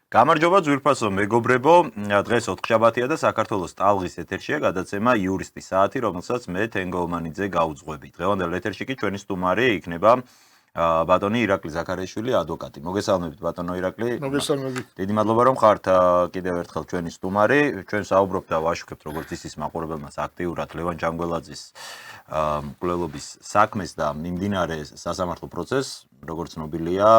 გამარჯობა ძვირფასო მეგობრებო, დღეს ოთხშაბათია და საქართველოს ტალღის ეთერშია გადაცემა იურისტის საათი, რომელსაც მე თენგო ომანიძე გავუძღვები. დღევანდელ ეთერში კი ჩვენი სტუმარი იქნება ბატონი ირაკლი ზაქარიაშვილი, ადვოკატი. მოგესალმებით ბატონო ირაკლი. მოგესალმებით. დიდი მადლობა რომ ხართ კიდევ ერთხელ ჩვენი სტუმარი. ჩვენ საუბრობთ და ვაშუქებთ როგორც ისის მაყურებელმაც აქტიურად ლევან ჯანგველაძის მკვლელობის საქმეს და მიმდინარე სასამართლო პროცესს, როგორც ცნობილია,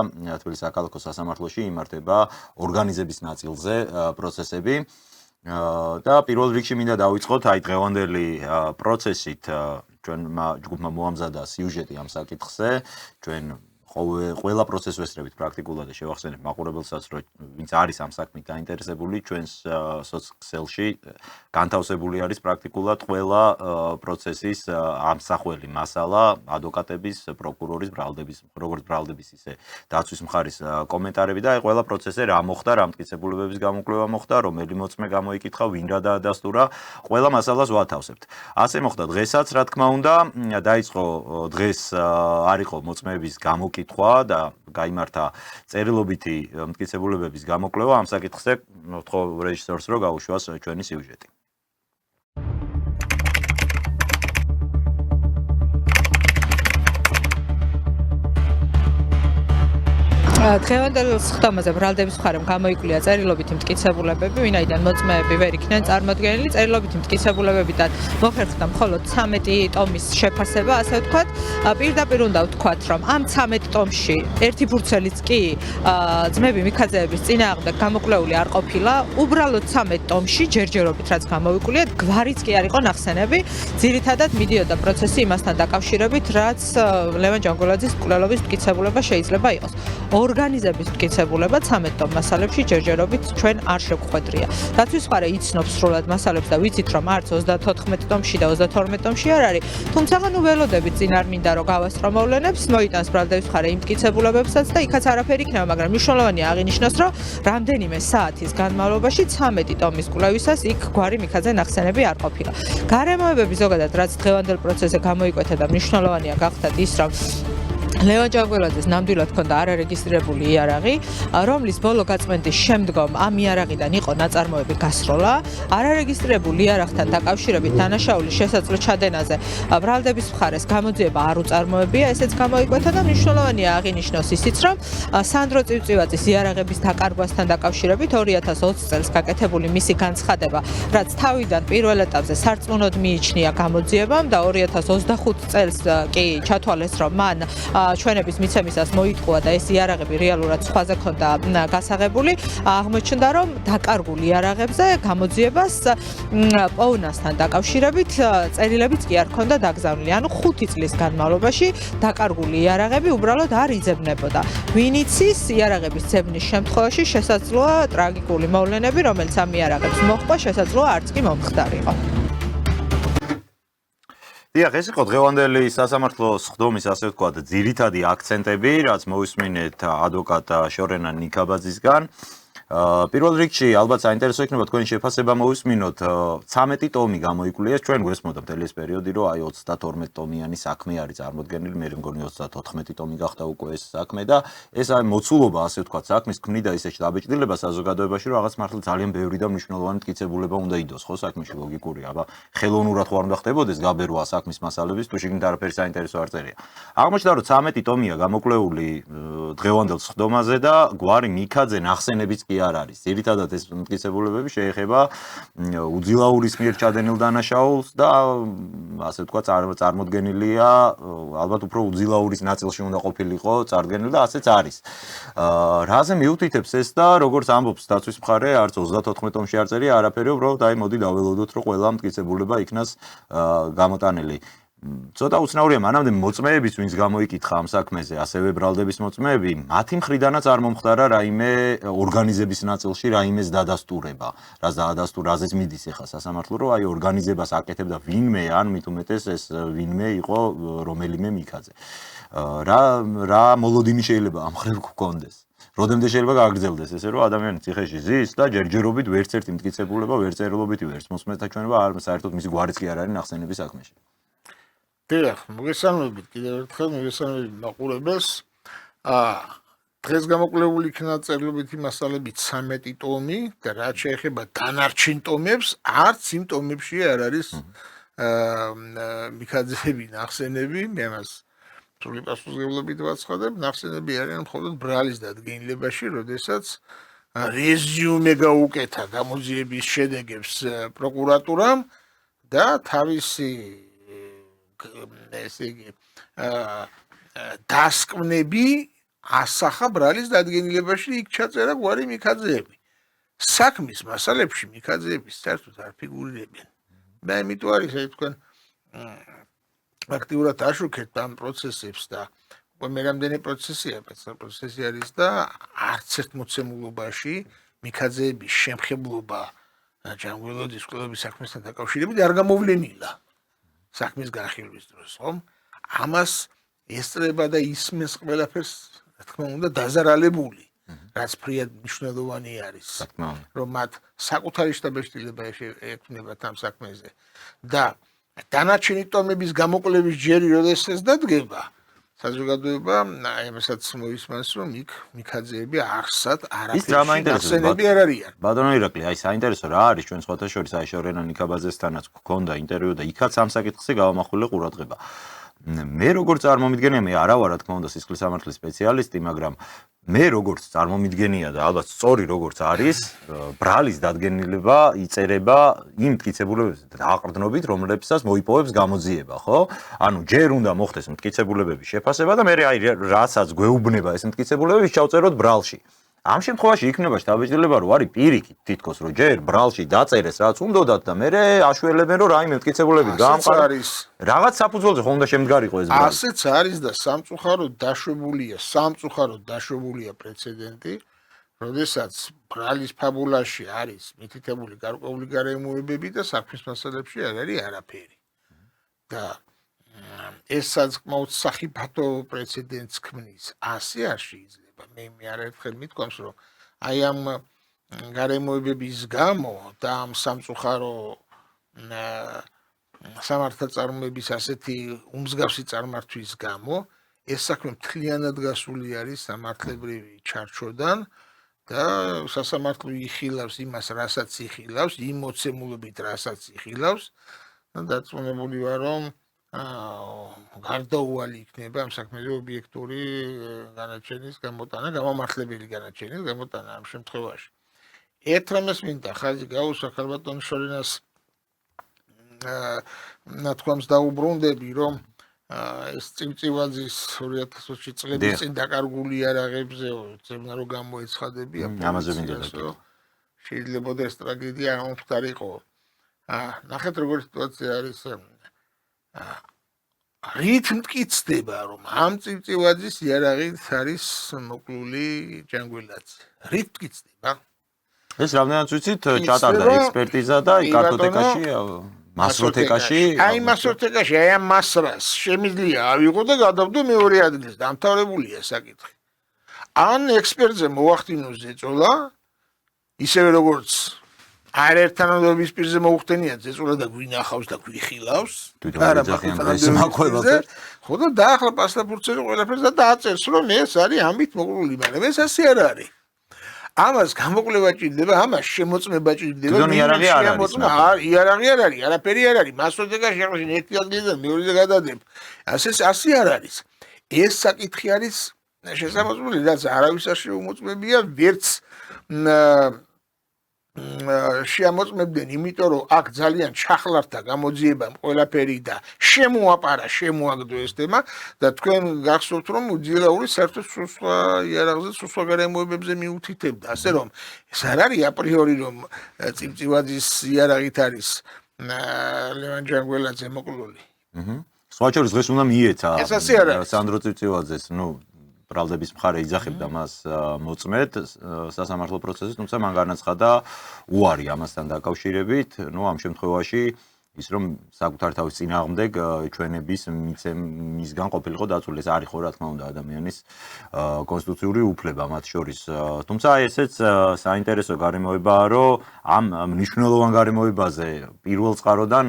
თბილისის საქალაქო სასამართლოში იმართება ორგანიზების ნაწილზე პროცესები. და პირველ რიგში მინდა დავიწყოთ აი დღევანდელი პროცესით ჩვენმა ჯგუფმა მოამზადა სიუჟეტი ამ საკითხზე. ჩვენ ყველა პროცესს ვესწრებით პრაქტიკულად და შევახსენებ მაყურებელსაც, რომ ვინც არის ამ საქმით დაინტერესებული, ჩვენს სოციალში განთავსებული არის პრაქტიკულად ყველა პროცესის ამსახველი მასალა, ადვოკატების, პროკურორის, ბრალდების, როგორც ბრალდების, ისე დაცვის მხარის კომენტარები და აი ყველა პროცესზე რა მოხდა, რა მტკიცებულებების გამოკვლევა მოხდა, რომელი მოწმე გამოიკითხა, ვინ რა დაადასტურა, ყველა მასალას ვათავსებთ. ასე მოხდა დღესაც, რა თქმა უნდა, დაიწყო დღეს არ იყო მოწმეების გამოკითხვა და გაიმართა წერილობითი მტკიცებულებების გამოკვლევა ამ საკითხზე. ვთხოვ რეჟისორს, რომ გაუშვას ჩვენი სიუჟეტი. დღევანდელ სხდომაზე ბრალდების მხარემ გამოიკვლია წერილობითი მტკიცებულებები, ვინაიდან მოწმეები ვერ იქნენ წარმოდგენილი. წერილობითი მტკიცებულებებიდან მოხერხდა მხოლოდ 13 ტომის შეფასება, ასე ვთქვათ. პირდაპირ უნდა ვთქვათ, რომ ამ 13 ტომში ერთი ფურცელიც კი ძმები მიქაძეების წინააღმდეგ გამოკვლეული არ ყოფილა. უბრალოდ 13 ტომში ჯერჯერობით რაც გამოვიკვლია, გვარიც კი არ იყო ნახსენები. ძირითადად მიდიოდა პროცესი იმასთან დაკავშირებით, რაც ლევან ჯანგველაძის მკვლელობის მტკიცებულება შეიძლება იყოს. ორგანიზების მტკიცებულება 13 ტომ მასალებში ჯერჯერობით ჩვენ არ შევხვედრია. დაცვის მხარე იცნობს სრულად მასალებს და ვიცით, რომ არც 34 ტომში და 32 ტომში არ არის. თუმცა ნუ ველოდებით წინ არ მინდა რომ გავასწრო მოვლენებს, მოიტანს ბრალდების მხარე იმ მტკიცებულებებსაც და იქაც არაფერი იქნება, მაგრამ მნიშვნელოვანია აღინიშნოს, რომ რამდენიმე საათის განმავლობაში 13 ტომის კვლევისას იქ გვარი მიქაძე ნახსენები არ ყოფილა. გარემოებები ზოგადად რაც დღევანდელ პროცესზე გამოიკვეთა და მნიშვნელოვანია გახდათ ის, რომ ლევან ჯანგველაძეს ნამდვილად ჰქონდა არარეგისტრირებული იარაღი, რომლის ბოლო გაწმენდის შემდგომ ამ იარაღიდან იყო ნაწარმოები გასროლა. არარეგისტრირებულ იარაღთან დაკავშირებით დანაშაულის შესაძლო ჩადენაზე ბრალდების მხარეს გამოძიება არ უწარმოებია, ესეც გამოიკვეთა და მნიშვნელოვანია აღინიშნოს ისიც, რომ სანდრო წივწივაძის იარაღების დაკარგვასთან დაკავშირებით 2020 წელს გაკეთებული მისი განცხადება, რაც თავიდან პირველ ეტაპზე სარწმუნოდ მიიჩნია გამოძიებამ და 2025 წელს კი ჩათვალეს, რომ მან ჩვენების მიცემისას მოიტყუა და ეს იარაღები რეალურად სხვაზე ქონდა გასაღებული. აღმოჩნდა, რომ დაკარგულ იარაღებზე გამოძიებას პოვნასთან დაკავშირებით წერილებიც კი არ ქონდა დაგზავნილი. ანუ 5 წლის განმავლობაში დაკარგული იარაღები უბრალოდ არ იძებნებოდა. ვინ იცის, იარაღების ძებნის შემთხვევაში შესაძლოა ტრაგიკული მოვლენები, რომელიც ამ იარაღებს მოჰყვა, შესაძლოა არც კი მომხდარიყო. დიახ, ეს იყო დღევანდელი სასამართლო სხდომის, ასე ვთქვათ, ძირითადი აქცენტები, რაც მოვისმინეთ ადვოკატ შორენა ნიკაბაძისგან. პირველ რიგში ალბათ საინტერესო იქნება თქვენი შეფასება მოვისმინოთ. 13 ტომი გამოიკვლია, ჩვენ გვესმოდა მთელი ეს პერიოდი, რომ აი 32 ტომიანი საქმე არის წარმოდგენილი, მე მგონი 34 ტომი გახდა უკვე ეს საქმე და ეს აი მოცულობა, ასე ვთქვათ, საქმის ქმნიდა ისე დაბეჭდილება საზოგადოებაში, რომ რაღაც მართლა ძალიან ბევრი და მნიშვნელოვანი მტკიცებულება უნდა იდოს, ხო, საქმეში ლოგიკურია, აბა ხელოვნურად ხო არ უნდა ხდებოდეს გაბერვა საქმის მასალების, თუ შეგინდა არაფერი საინტერესო არ წერია. აღმოჩნდა, რომ 13 ტომია გამოკვლეული დღევანდელ სხდომაზე და გვარი მიქაძე ნახსენებიც კი არ არის. ძირითადად ეს მტკიცებულებები შეეხება უძილაურის მიერ ჩადენილ დანაშაულს და ასე ვთქვათ წარმოდგენილია ალბათ უფრო უძილაურის ნაწილში უნდა ყოფილიყო წარდგენილი და ასეც არის. რაზე მიუთითებს ეს და როგორც ამბობს დაცვის მხარე, არც 34 ტომში არ წერია არაფერი, უბრალოდ აი მოდი დაველოდოთ, რომ ყველა მტკიცებულება იქნას გამოტანილი. ცოტა უცნაურია მანამდე მოწმეების, ვინც გამოიკითხა ამ საქმეზე, ასევე ბრალდების მოწმეები, მათი მხრიდანაც არ მომხდარა რაიმე ორგანიზების ნაწილში რაიმეს დადასტურება. რაც დაადასტურა, რაზეც მიდის ახლა სასამართლო, რომ აი ორგანიზებას აკეთებდა ვინმე, ან მით უმეტეს ეს ვინმე იყო რომელიმე მიქაძე. რა მოლოდინი შეიძლება ამ ხრივ გქონდეს? როდემდე შეიძლება გააგრძელდეს ესე, რომ ადამიანი ციხეში ზის და ჯერჯერობით ვერც ერთი მტკიცებულება, ვერც წერილობითი, ვერც მოსმენთა ჩვენება არ საერთოდ მისი გვარიც კი არ არის ნახსენების საქმეში. დიახ, მოგესალმებით კიდევ ერთხელ, მოგესალმებით მაყურებელს. დღეს გამოკვლეული იქნა წერილობითი მასალებით 13 ტომი და რაც შეეხება დანარჩენ ტომებს, არც იმ ტომებში არ არის მიქაძეები, ნახსენები, მე მას სრული პასუხისმგებლობით ვაცხადებ, ნახსენები არიან მხოლოდ ბრალის დადგენილებაში, როდესაც რეზიუმე გაუკეთა გამოძიების შედეგებს პროკურატურამ და თავისი ესე იგი დასკვნები ასახა ბრალის დადგენილებაში იქ ჩაწერა გვარი მიქაძეები. საქმის მასალებში მიქაძეების საერთოდ არ ფიგურირებიან. და იმიტომ არის აი თქვენ აქტიურად აშუქებთ ამ პროცესებს და მე რამდენი პროცესია, პროცესი არის და არც ერთ მოცემულობაში მიქაძეების შემხებლობა ჯანმრთელობის კლუბის საქმესთან დაკავშირებით არ გამოვლენილა საქმის განხილვის დროს, ხომ? ამას ესწრება და ისმენს ყველაფერს, რა თქმა უნდა, დაზარალებული, რაც ფრიად მნიშვნელოვანი არის, რომ მათ საკუთარი შტაბეშტილება ექნებათ ამ საქმეზე და დანარჩენი ტომების გამოკვლევის ჯერი როდესაც დადგება, საზოგადოება ამასაც მოისმენს, რომ იქ მიქაძეები არსად არაფერში ნახსენები არ არიან. ბატონო ირაკლი, აი საინტერესო რა არის ჩვენ სხვათა შორის აი შორენა ნიკაბაძესთანაც გქონდა ინტერვიუ და იქაც ამ საკითხზე გავამახვილე ყურადღება. მე როგორც წარმომიდგენია, მე არა ვარ რა თქმა უნდა სისხლის სამართლის სპეციალისტი, მაგრამ მე როგორც წარმომიდგენია და ალბათ სწორი როგორც არის, ბრალის დადგენილება იწერება იმ მტკიცებულებებზე დაყრდნობით, რომლებსაც მოიპოვებს გამოძიება, ხო? ანუ ჯერ უნდა მოხდეს მტკიცებულებების შეფასება და მე აი რასაც გვეუბნება ეს მტკიცებულებები ჩავწეროთ ბრალში. ამ შემთხვევაში იქნება შტაბეჭდილება, რომ არის პირიქით თითქოს, რომ ჯერ ბრალში დაწერეს რაც უნდათ და მე აშველებენ, რომ რაიმე მტკიცებულებით გაამყაროს. რაღაც საფუძველზე ხომ უნდა შემდგარიყო ეს ბრალი. ასეც არის და სამწუხაროდ დაშვებულია პრეცედენტი, როდესაც ბრალის ფაბულაში არის მითითებული გარკვეული გარემოებები და საქმის მასალებში არ არის არაფერი. და ეს საკმაოდ სახიფათო პრეცედენტს ქმნის. ასე არ შეიძლება. მე არაერთხელ მithქვამს, რომ აი ამ გარემოებების გამო და ამ სამწუხარო სამართალწარმოების ასეთი უმსგავსი წარმართვის გამო ეს საქმე მთლიანად გასული არის სამართლებრივი ჩარჩოდან და სასამართლო იხილავს იმას, რასაც იხილავს, იმ მოცემულობით, რასაც იხილავს და დარწმუნებული ვარ, რომ გარდაუვალი იქნება ამ საქმეზე ობიექტური განაჩენის გამოტანა, გამომართლებელი განაჩენის გამოტანა ამ შემთხვევაში. ერთ რამეს მინდა ხაზი გაუსვა ქალბატონ შორენას ნათქვამს დაუბრუნდები, რომ ეს წივწივაძის 2020 წლების წინ დაკარგული იარაღებზე ძებნა რომ გამოეცხადები, ამაზე მინდა რომ შეიძლება ეს ტრაგედია არ მომხდარიყო. ნახეთ როგორი სიტუაცია არის. რით მტკიცდება, რომ ამ წივწივაძის იარაღით არის მოკლული ჯანგველაძე. რით მტკიცდება? ეს რამდენად ვიცით, ჩატარდა ექსპერტიზა და კარტოტეკაში, მასროთეკაში. აი მასროთეკაში, აი ამ მასრას შემიძლია ავიღო და გადავდო მეორე ადგილს, დამთავრებულია საკითხი. ან ექსპერტზე მოახდინოს ზეწოლა, ისევე როგორც არერთანადობის პირზე მოუხდენია ზეწოლა და გვინახავს და გვიხილავს. არა, მაგრამ ხო და დაახლა პასპორტზე ყველაფერს და დააწერს, რომ ეს არის ამით მოკლული, მაგრამ ეს ასე არ არის. ამას გამოკვლევა ჭირდება, ამას შემოწმება ჭირდება. იარაღი არ არის. იარაღი არ არის, არაფერი არ არის. მასროთეკაში ახლა ერთი ადგილიდან მეორეზე გადადებ. ასე არ არის. ეს საკითხი არის შესაძლებელი, რაც არავის არ შეუმოწმებია, ვერც შეამოწმებდნენ, იმიტომ რომ აქ ძალიან ჩახლართა გამოძიებამ ყველაფერი და შემოაგდო ეს თემა და თქვენ გახსოვთ, რომ უძილაური საერთოდ სხვა იარაღზე, სხვა გარემოებებზე მიუთითებდა, ასე რომ ეს არ არის აპრიორი, რომ წივწივაძის იარაღით არის ლევან ჯანგველაძე მოკლული. სხვა შორის დღეს უნდა მიეცა ეს ასე არ არის. სანდრო წივწივაძეს, ბრალდების მხარე იძახებდა მას მოწმედ სასამართლო პროცესის, თუმცა მან განაცხადა უარი ამასთან დაკავშირებით, ამ შემთხვევაში ის რომ საკუთარ თავის წინააღმდეგ ჩვენების მისგან ყოფილიყო დაცული. ეს არის ხო რა თქმა უნდა ადამიანის კონსტიტუციური უფლება მათ შორის. თუმცა აი ესეც საინტერესო გარემოებაა, რომ ამ მნიშვნელოვან გარემოებაზე პირველ წყაროდან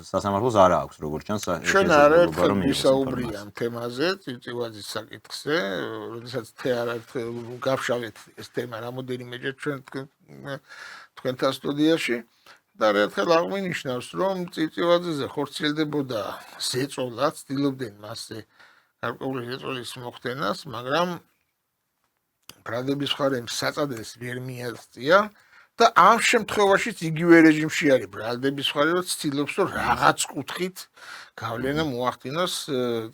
სასამართლოს არ აქვს როგორც ჩანს. ჩვენ არაერთხელ ვისაუბრია ამ თემაზე, წიწივაძის საკითხზე, როდესაც გავშალეთ ეს თემა რამოდენიმეჯერ ჩვენ თქვენთან სტუდიაში. და ერთხელ აღმინიშნავს, რომ წიწივაძეზე ხორციელდებოდა ზეწოლა, ცდილობდნენ მასზე გარკვეული ზეწოლის მოხდენას, მაგრამ ბრალდების მხარემ საწადელს ვერ მიაღწია და ამ შემთხვევაშიც იგივე რეჟიმში არის ბრალდების მხარე, რომ ცდილობს, რომ რაღაც კუთხით გავლენა მოახდინოს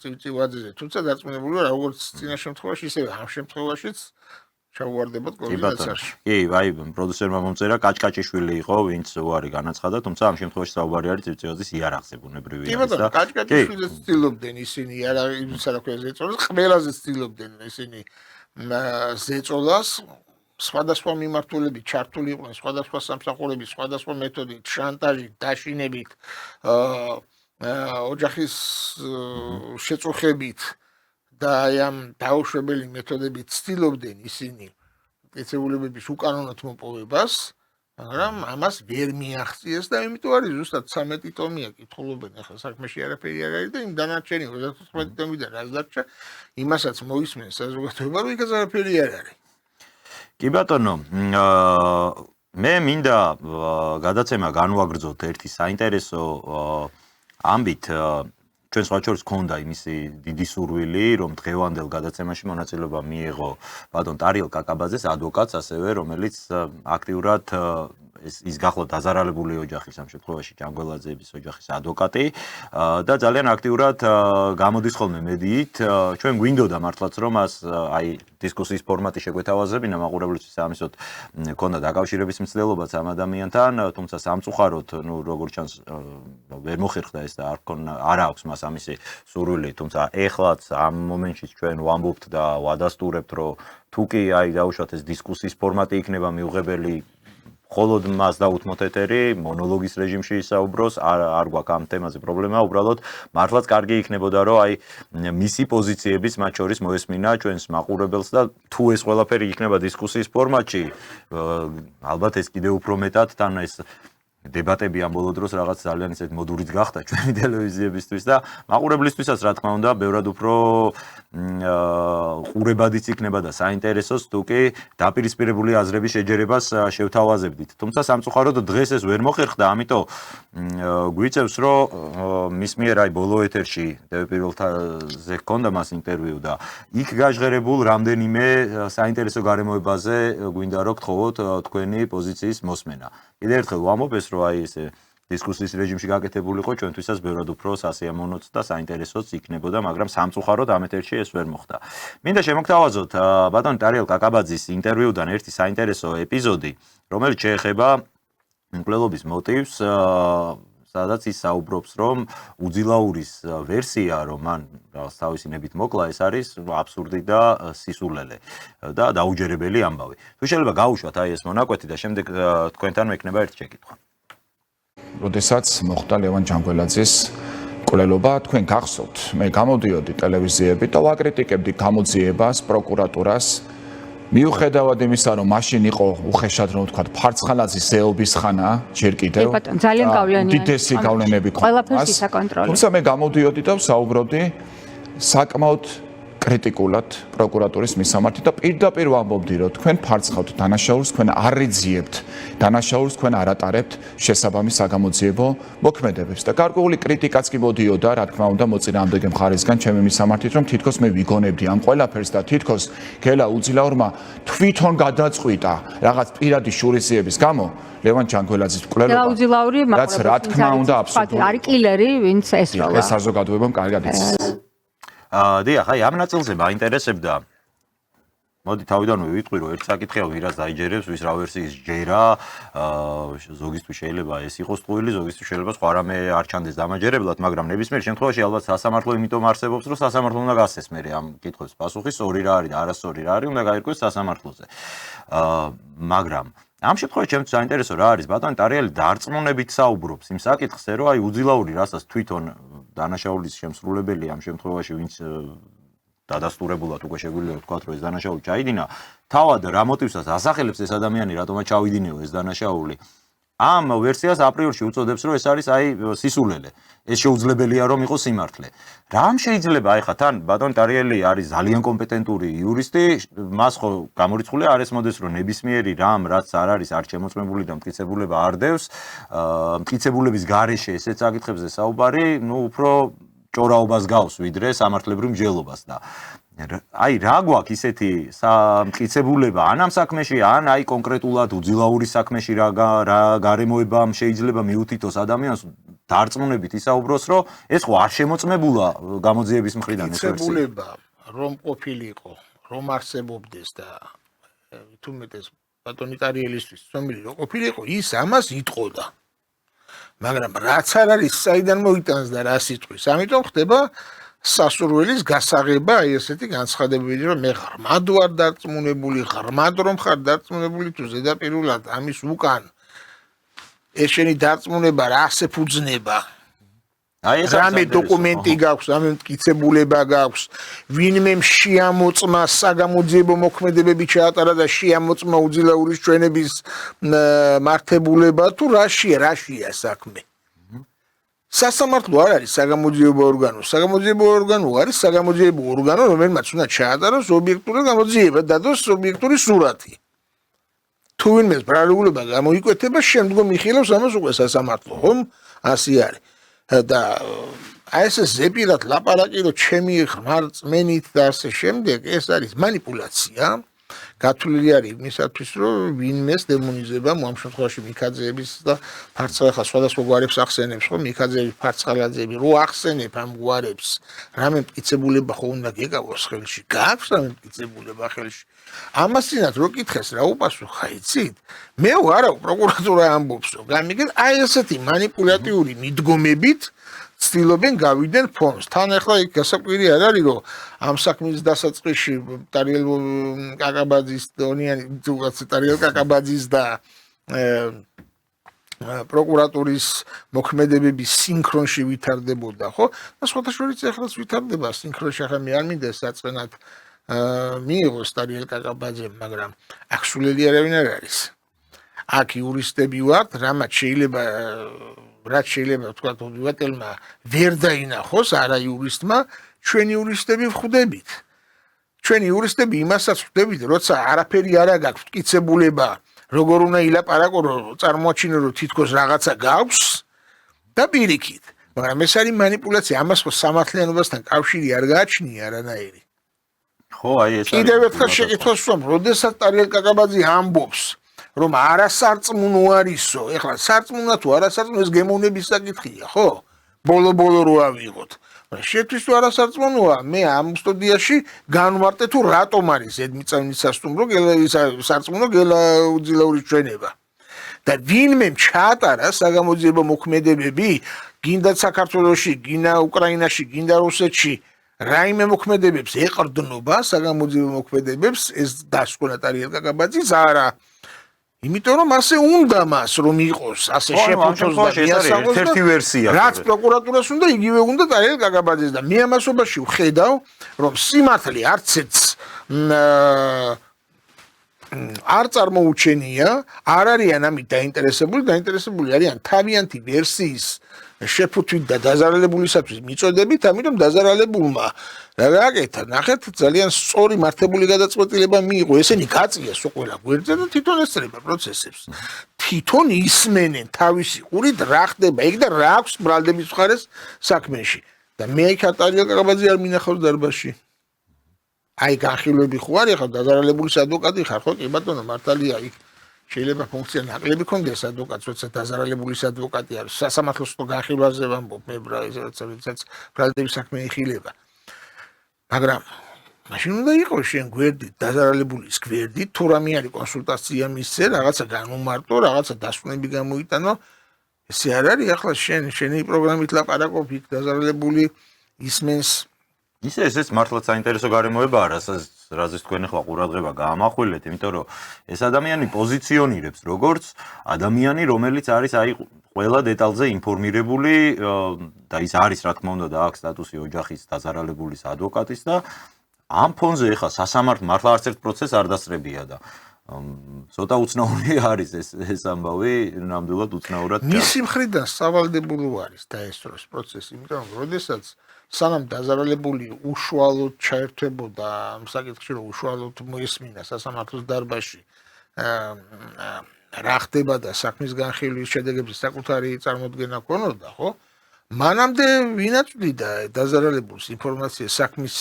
წიწივაძეზე. თუმცა დარწმუნებულია, როგორც წინა შემთხვევაში, ისევე ამ შემთხვევაშიც ჩავუვარდებოდ კოორდინაციაში. კი, აი, პროდიუსერმა მომწერა კაჭკაჭიშვილი იყო, ვინც უარი განაცხადა, თუმცა ამ შემთხვევაში საუბარი არის წიწივაძის იარაღზე, ბუნებრივია. კი ბატონო, კაჭკაჭიშვილს ცდილობდნენ ისინი იარაღის ზეწოლას, ყველაზე ცდილობდნენ ისინი ზეწოლას, სხვადასხვა მიმართულებით ჩართული იყვნენ, სხვადასხვა სამსახურების, სხვადასხვა მეთოდით, შანტაჟით, დაშინებით, ოჯახის შეწუხებით და აი ამ დაუშვებელი მეთოდებით ცდილობდნენ ისინი კეთებულებების უკანონოდ მოპოვებას, მაგრამ ამას ვერ მიაღწიეს და იმიტომ არის ზუსტად 13 ტომია კითხულობენ, ახლა საქმეში არაფერი არ არის და იმ დანარჩენი 35 ტომიდან რაც დარჩა, იმასაც მოისმენს საზოგადოება, რომ იქაც არაფერი არ არის. კი ბატონო, მე მინდა გადაცემა განვაგრძოთ ერთი საინტერესო ამბით. ჩვენ სხვა შორის ქონდა იმისი დიდი სურვილი, რომ დღევანდელ გადაცემაში მონაწილეობა მიიღო ბატონ ტარიელ კაკაბაძეს ადვოკატს, ასევე რომელიც აქტიურად ის გახლავთ დაზარალებული ოჯახის ამ შემთხვევაში ჯანგველაძეების ოჯახის ადვოკატი და ძალიან აქტიურად გამოდის ხოლმე მედიით. ჩვენ გვინდოდა მართლაც რომ აი დისკუსიის ფორმატი შეგვეთავაზებინა მაყურებლისთვის ამისოთ ქონდა დაკავშირების მცდელობაც ამ ადამიანთან, თუმცა სამწუხაროდ, ნუ როგორც ჩანს ვერ მოხერხდა ეს და არ აქვს მას ამისი სურვილი, თუმცა ეხლაც ამ მომენტში ჩვენ ვამბობთ და ვადასტურებთ, რომ თუ კი აი დაუშვათ ეს დისკუსიის ფორმატი იქნება მიუღებელი მხოლოდ მას დაუთმოთ ეთერი, მონოლოგის რეჟიმში ისაუბროს, არ გვაქვს ამ თემაზე პრობლემა, უბრალოდ მართლაც კარგი იქნებოდა, რომ აი მისი პოზიციების მათ შორის მოესმინა ჩვენს მაყურებელს და თუ ეს ყველაფერი იქნება დისკუსიის ფორმატში, ალბათ ეს კიდევ უფრო მეტად თან ეს დებატები ამ ბოლო დროს რაღაც ძალიან ისეთ მოდურიც გახდა ჩვენი ტელევიზიებისთვის და მაყურებლისთვისაც რა თქმა უნდა, ბევრად უფრო ყურებადიც იქნება და საინტერესოს თუ კი დაპირისპირებული აზრების შეჯერებას შევთავაზებდით. თუმცა სამწუხაროდ დღეს ეს ვერ მოხერხდა, ამიტომ გვიწევს, რომ მის მიერ აი ბოლო ეთერში პირველზე ჰქონდა მას ინტერვიუ და იქ გაჟღერებულ რამდენიმე საინტერესო გარემოებაზე გვინდა რომ გთხოვოთ თქვენი პოზიციის მოსმენა. კიდევ ერთხელ ვამბობ ეს რომ აი ესე დისკუსიის რეჟიმში გაკეთებულიყო ჩვენთვისაც ბევრად უფრო სასიამოვნოც და საინტერესოც იქნებოდა, მაგრამ სამწუხაროდ ამ ეთერში ეს ვერ მოხდა. მინდა შემოგთავაზოთ ბატონ ტარიელ კაკაბაძის ინტერვიუდან ერთი საინტერესო ეპიზოდი, რომელიც შეეხება მკვლელობის მოტივს, სადაც ის საუბრობს, რომ უძილაურის ვერსია, რომ მან თავისი ნებით მოკლა, ეს არის აბსურდი და სისულელე და დაუჯერებელი ამბავი. თუ შეიძლება გაუშვათ აი ეს მონაკვეთი და შემდეგ თქვენთან მექნება ერთი შეკითხვა. როდესაც მოხდა ლევან ჯანგველაძის მკვლელობა, თქვენ გახსოვთ, მე გამოდიოდი ტელევიზიებით და ვაკრიტიკებდი გამოძიებას, პროკურატურას. მიუხედავად იმისა, რომ მაშინ იყო უხეშად რომ ვთქვათ, ფარცხალაძის ზეობის ხანა, ჯერ კიდევ ძალიან გავლენიანი დიდესი გავლენები ყველაფერს ისაკონტროლო. თუმცა მე გამოდიოდი და ვსაუბრობდი საკმაოდ კრიტიკულად პროკურატურის მისამართი და პირდაპირ ვამბობდი, რომ თქვენ ფარცხავთ დანაშაულს, თქვენ არ რიძიებთ დანაშაულს, თქვენ არ ატარებთ შესაბამის საგამოძიებო მოქმედებებს და გარკვეული კრიტიკაც კი მოდიოდა, რა თქმა უნდა, მოწინააღმდეგე მხარისგან ჩემი მისამართით, რომ თითქოს მე ვიგონებდი ამ ყველაფერს და თითქოს გელა უძილაურმა თვითონ გადაწყვიტა რაღაც პირადი შურისძიების გამო ლევან ჯანგველაძის მკვლელობა. რაც რა თქმა უნდა აბსოლუტურად არის კილერი, ვინც ესროლა. ეს საზოგადოებამ კარგად იცის. დიახ, აი ამ ნაწილზე მაინტერესებდა. მოდი თავიდანვე ვიტყვი, რომ ერთ საკითხია ვირას დაიჯერებს, ვის რა ვერსიის ჯერა, ზოგისთვის შეიძლება ეს იყოს ტყუილი, ზოგისთვის შეიძლება სხვა რამე არ ჩანდეს დამაჯერებლად, მაგრამ ნებისმიერ შემთხვევაში ალბათ სასამართლო იმიტომ არსებობს, რომ სასამართლო უნდა გასცეს მე ამ კითხვებს პასუხი, სწორი რა არის და არასწორი რა არის, უნდა გაირკვეს სასამართლოზე. მაგრამ ამ შემთხვევაში ჩემთვის საინტერესო რა არის ბატონი ტარიელი დარწმუნებით საუბრობს იმ საკითხზე რომ აი უძილაური რასაც თვითონ დანაშაულის შემსრულებელი ამ შემთხვევაში ვინც დადასტურებულად უკვე შეგვიძლია ვთქვათ რომ ეს დანაშაული ჩაიდინა თავად რა მოტივსაც ასახელებს ეს ადამიანი რატომაც ჩავიდინეო ეს დანაშაული ამ ვერსიას აპრიორში უწოდებს რომ ეს არის აი სისულელე ეს შეუძლებელია რომ იყოს სიმართლე რამ შეიძლება აი ხა თან ბატონ ტარიელი არის ძალიან კომპეტენტური იურისტი მას ხო გამორიცხული არ ესმოდეს რომ ნებისმიერი რამ რაც არ არის არ შემოწმებული და მტკიცებულება არ დევს მტკიცებულების გარეშე ესეც საკითხებზე საუბარი ნუ უფრო ჭორაობას გავს ვიდრე სამართლებრივ მსჯელობას და აი რა გვაქვს ისეთი მტკიცებულება ან ამ საქმეში ან აი კონკრეტულად უძილაურის საქმეში რა გარემოება შეიძლება მიუთითოს ადამიანს დარწმუნებით ისაუბროს რომ ეს ხო არ შემოწმებულა გამოძიების მხრიდან ეს ვერსია მტკიცებულება რომ ყოფილიყო რომ არსებობდეს და თუმეტეს ბატონი ტარიელისთვის ცნობილი რომ ყოფილიყო ის ამას იტყოდა მაგრამ რაც არ არის საიდან მოიტანს და რა სიტყვის ამიტომ ხდება სასურველის გასაღება აი ესეთი განცხადებები რომ მე ღრმად ვარ დარწმუნებული ღრმად რომ ხარ დარწმუნებული თუ ზედაპირულად ამის უკან ეს შენი დარწმუნება რა ასე ფუძნება აი ეს რამე დოკუმენტი გაქვს რამე მტკიცებულება გაქვს ვინმე შეამოწმა საგამოძიებო მოქმედებები ჩაატარა და შეამოწმა უძილაურის ჩვენების მართებულება თუ რაშია საქმე სასამართლო არ არის საგამოძიებო ორგანო საგამოძიებო ორგანო არის საგამოძიებო ორგანო რომელმაც უნდა ჩაატაროს ობიექტური გამოძიება დადოს ობიექტური სურათი თუ ვინმეს ბრალულობა გამოიკვეთება შემდგომ იხილავს ამას უკვე სასამართლო ხომ ასე არის და აი ეს ზეპირად ლაპარაკი რომ ჩემი ღმარ წმენით და ასე შემდეგ ეს არის манипуляция გათვლილი არის იმისათვის რომ ვინმეს დემონიზება ამ შემთხვევაში მიქაძეების და ფარცხალახა სხვადასხვა გვარებს ახსენებს ხო მიქაძეები ფარცხალაძეები რო ახსენებ ამ გვარებს რამე მტკიცებულება ხო უნდა გეკავოს ხელში გაქვს რამე მტკიცებულება ხელში ამასინაც რო კითხეს რა უპასუხა იცით მე ვარა პროკურატურა ამბობსო გამიგეთ აი ესეთი манипуляტიური მიდგომებით ცდილობენ გავიდნენ ფონს. თან ახლა იქ გასაკვირი არ არის რომ ამ საქმის დასაწყისში ტარიელ კაკაბაძის დონიანი ტარიელ კაკაბაძის და პროკურატურის მოქმედებები სინქრონში ვითარდებოდა, ხო? და სხვათა შორის ახლაც ვითარდება სინქრონში, ახლა მე არ მინდა საწყენად მიიღოს ტარიელ კაკაბაძემ, მაგრამ აქ სულელი არავინ არ არის. აქ იურისტები ვართ, რამაც შეიძლება რაც შეიძლება თქვა ობიატელმა ვერ დაინახოს არა იურისტმა ჩვენი იურისტები ვხვდებით ჩვენი იურისტები იმასაც ვხვდებით როცა არაფერი არ აქვს მტკიცებულება როგორ უნდა ილაპარაკო რომ წარმოაჩინო რომ თითქოს რაღაცა გაქვს და პირიქით მაგრამ ეს არის манипуляция ამას ხო სამართლიანობასთან კავშირი არ გააჩნია არანაირი ხო აი ეს კიდევ ერთხელ შეკითხვას ვსვამ როდესაც ტარიელ კაკაბაძე ამბობს რომ არასარწმუნო არისო, ეხლა სარწმუნა თუ არასარწმუნო ეს გემოვნების საკითხია, ხო? ბოლო-ბოლო რო ავიღოთ. შეთვის თუ არასარწმუნოა, მე ამ სტუდიაში განვარტე თუ რატომ არის ედმიწავნის სასტუმრო სარწმუნო გელაუძილაურის ჩვენება. და ვინმე ჩაატარა საგამოძიებო მოქმედებები, გინდა საქართველოში, გინდა უკრაინაში, გინდა რუსეთში, რაიმე მოქმედებებს ეყრდნობა საგამოძიებო მოქმედებებს, ეს დასკვნა ტარიელ კაკაბაძის არა. იმიტომ რომ ასე უნდა მას რომ იყოს ასე შეფუთოს და მიასაღოს ერთი ვერსია რაც პროკურატურას უნდა იგივე უნდა ტარიელ კაკაბაძეს და მე ამასობაში ვხედავ რომ სიმართლე არცეც არ წარმოუჩენია არ არიან ამით დაინტერესებული არიან თავიანთი ვერსიის შეფუთვით და დაზარალებულისათვის მიწოდებით ამიტომ დაზარალებულმა რა გააკეთა ნახეთ ძალიან სწორი მართებული გადაწყვეტილება მიიღო ესენი გაწიეს ყველა გვერდზე და თვითონ ესწრება პროცესებს თვითონ ისმენენ თავისი ყურით რა ხდება იქ და რა აქვს ბრალდების მხარეს საქმეში და მე იქ ტარიელ კაკაბაძე არ მინახავს დარბაზში აი განხილვები ხო არის ხა დაზარალებულის ადვოკატი ხარ ხო კი ბატონო მართალია იქ შეიძლება ფუნქცია ნაკლები კონდეს ადვოკატს როცა დაზარალებულის ადვოკატი არის სასამართლოს განხილვაზე ვამბობ მე რასაც ბრალდების საქმე ეხილება მაგრამ მაშინ უნდა იყოს შენ გვერდით დაზარალებულის გვერდით თუ რამე არის კონსულტაცია მისცე რაღაცა განუმარტო რაღაცა დასკვნები გამოიტანო ესე არ არის ახლა შენი პროგრამით ლაპარაკობ იქ დაზარალებული ისმენს ისე ესეც მართლაც საინტერესო გარემოებაა, რასაც რაზეც თქვენ ახლა ყურადღება გაამახვილეთ, იმიტომ რომ ეს ადამიანი პოზიციონირებს როგორც ადამიანი, რომელიც არის აი ყველა დეტალზე ინფორმირებული და ის არის რა თქმა უნდა და აქვს სტატუსი ოჯახის დაზარალებულის ადვოკატის და ამ ფონზე ახლა სასამართლო მართლა არც ერთ პროცესს არ დასწრებია და ცოტა უცნაური არის ეს ამბავი, ნამდვილად უცნაურად. მისი მხრიდან სავალდებულო არის დაესწროს პროცესი, იმიტომ რომ როდესაც სანამ დაზარალებული უშუალოდ ჩაერთვებოდა ამ საკითხში, რომ უშუალოდ მოესმინა სასამართლოს დარბაზში რა ხდება და საქმის განხილვის შედეგებზე საკუთარი წარმოდგენა ქონოდა, ხო? მანამდე ვინაწვდიდა დაზარალებულს ინფორმაცია საქმის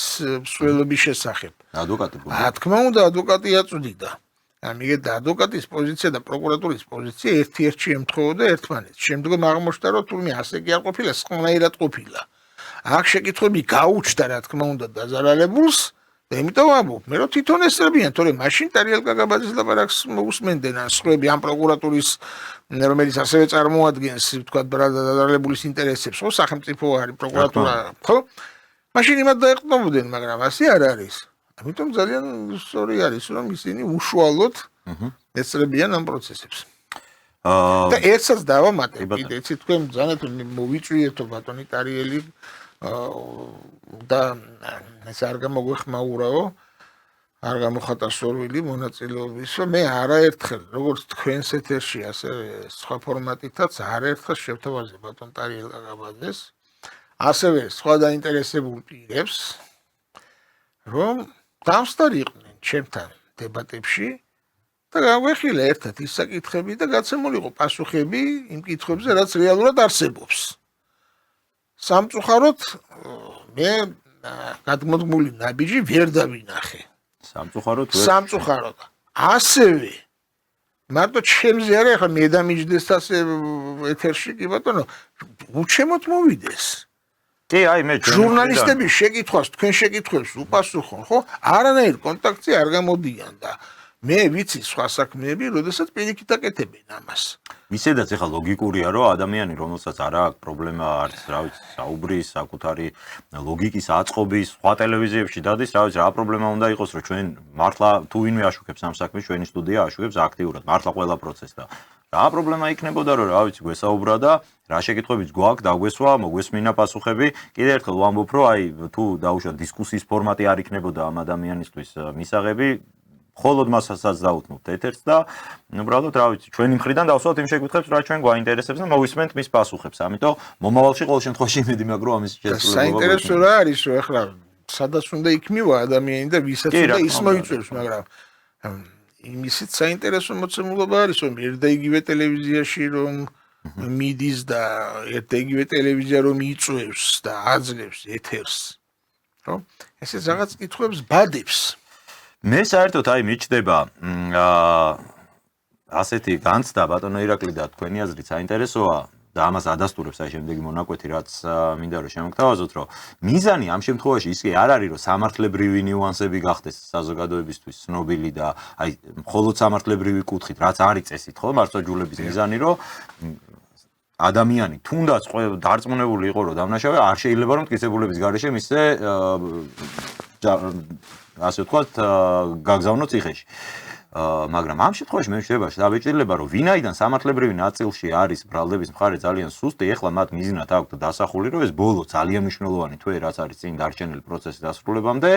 მსვლელობის შესახებ? ადვოკატი. რა თქმა უნდა, ადვოკატი აწვდიდა. ამიტომ ადვოკატის პოზიცია და პროკურატურის პოზიცია ერთ-ერთში ემთხოვოდა ერთმანეთს. შემდგომ აღმოჩნდა, რომ თურმე ასე კი არ ყოფილა, სხვანაირად ყოფილა. აქ შეკითხვები გაუჩნდა, რა თქმა უნდა, დაზარალებულს და იმიტომ ამბობ, მე რომ თვითონ ესწრებიან, თორემ მაშინ ტარიელ კაგაბაძის ლაპარაკს მოусმენდნენ ან სხვები ამ პროკურატურის, რომელიც ასევე წარმოადგენს, ვთქვათ, დაზარალებულის ინტერესებს, ხო, სახელმწიფო არის პროკურატურა, ხო? მაშინ იმად დაეყრდნობოდნენ, მაგრამ ასე არ არის. ამიტომ ძალიან სწორი არის, რომ ისინი უშუალოდ ესწრებიან ამ პროცესებს. და ერთსაც დავამატებ, კიდე იცი თქვენ ბრძანეთ მოვიწვიეთო ბატონი ტარიელი და ეს არ გამოგვეხმაურაო, არ გამოხატა სურვილი მონაწილეობის, რომ მე არაერთხელ, როგორც თქვენს ეთერში, ასევე სხვა ფორმატითაც არაერთხელ შევთავაზე ბატონ ტარიელ კაგაბაძეს, ასევე სხვა დაინტერესებულ პირებს, რომ დამსწარი იყვნენ ჩემთან დებატებში და გავეხილა ერთად ის საკითხები და გაცემულიყო პასუხები იმ კითხვებზე, რაც რეალურად არსებობს. სამწუხაროდ მე გადმოდგმული ნაბიჯი ვერ დავინახე. სამწუხაროდ. ასევე მარტო ჩემზე არა, ახლა მე დამიჯდეს ასე ეთერში კი ბატონო, უჩემოთ მოვიდეს. კი, აი მე ჟურნალისტების შეკითხვას, თქვენ შეკითხვებს უპასუხონ, ხო? არანაირ კონტაქტზე არ გამოდიან და მე ვიცი სხვა საქმეები, როდესაც პირიქით აკეთებენ ამას. ისედაც ახლა ლოგიკურია, რომ ადამიანი, რომელსაც არ აქვს პრობლემა არც, რა ვიცი, საუბრის, საკუთარი ლოგიკის აწყობის, სხვა ტელევიზიებში დადის, რა ვიცი, რა პრობლემა უნდა იყოს, რომ ჩვენ მართლა თუ ვინმე აშუქებს ამ საქმეს, ჩვენი სტუდია აშუქებს აქტიურად, მართლა ყველა პროცესს და რა პრობლემა იქნებოდა, რომ რა ვიცი, გვესაუბრა და რა შეკითხვებიც გვაქვს, დაგვესვა, მოგვესმინა პასუხები. კიდევ ერთხელ ვამბობ, რომ აი თუ დაუშვათ დისკუსიის ფორმატი არ იქნებოდა ამ ადამიანისთვის მისაღები, მხოლოდ მასაც დაუთმობთ ეთერს და უბრალოდ რა ვიცი, ჩვენი მხრიდან დავსვათ იმ შეკითხვებს, რა ჩვენ გვაინტერესებს და მოვისმენთ მის პასუხებს. ამიტომ მომავალში ყოველ შემთხვევაში იმედი მაქვს, რომ ამის შესრულება საინტერესო რა არის, რომ ახლა სადაც უნდა იქმნივა ადამიანი და ვისაც უნდა ის მოიწვევს, მაგრამ იმისიც საინტერესო მოცემულობა არის, რომ ერთ და იგივე ტელევიზიაში რომ მიდის და ერთ და იგივე ტელევიზია რომ იწვევს და აძლევს ეთერს. ხო? ესეც რაღაც კითხვებს ბადებს. მე საერთოდ აი მიჩნდება ასეთი განცდა ბატონო ირაკლი და თქვენი აზრით საინტერესოა და ამას ადასტურებს აი შემდეგი მონაკვეთი, რაც მინდა რომ შემოგთავაზოთ, რომ მიზანი ამ შემთხვევაში ისე არ არის, რომ სამართლებრივი ნიუანსები გახდეს საზოგადოებისთვის ცნობილი და აი მხოლოდ სამართლებრივი კუთხით, რაც არის წესით, ხო, მართლმსაჯულების მიზანი, რომ ადამიანი თუნდაც დარწმუნებული იყო, რომ დამნაშავე არ შეიძლება რომ მტკიცებულების გარეშე მისце ასე ვთქვათ, გაგზავნოთ ციხეში. მაგრამ ამ შემთხვევაში მე შეიძლება დავეჭირდება, რომ ვინაიდან სამართლებრივი ნაწილში არის ბრალდების მხარე ძალიან სუსტი, ეხლა მათ მიზნად აქვთ დასახული, რომ ეს ბოლო ძალიან მნიშვნელოვანი თვე, რაც არის წინ დარჩენილი პროცესის დასრულებამდე,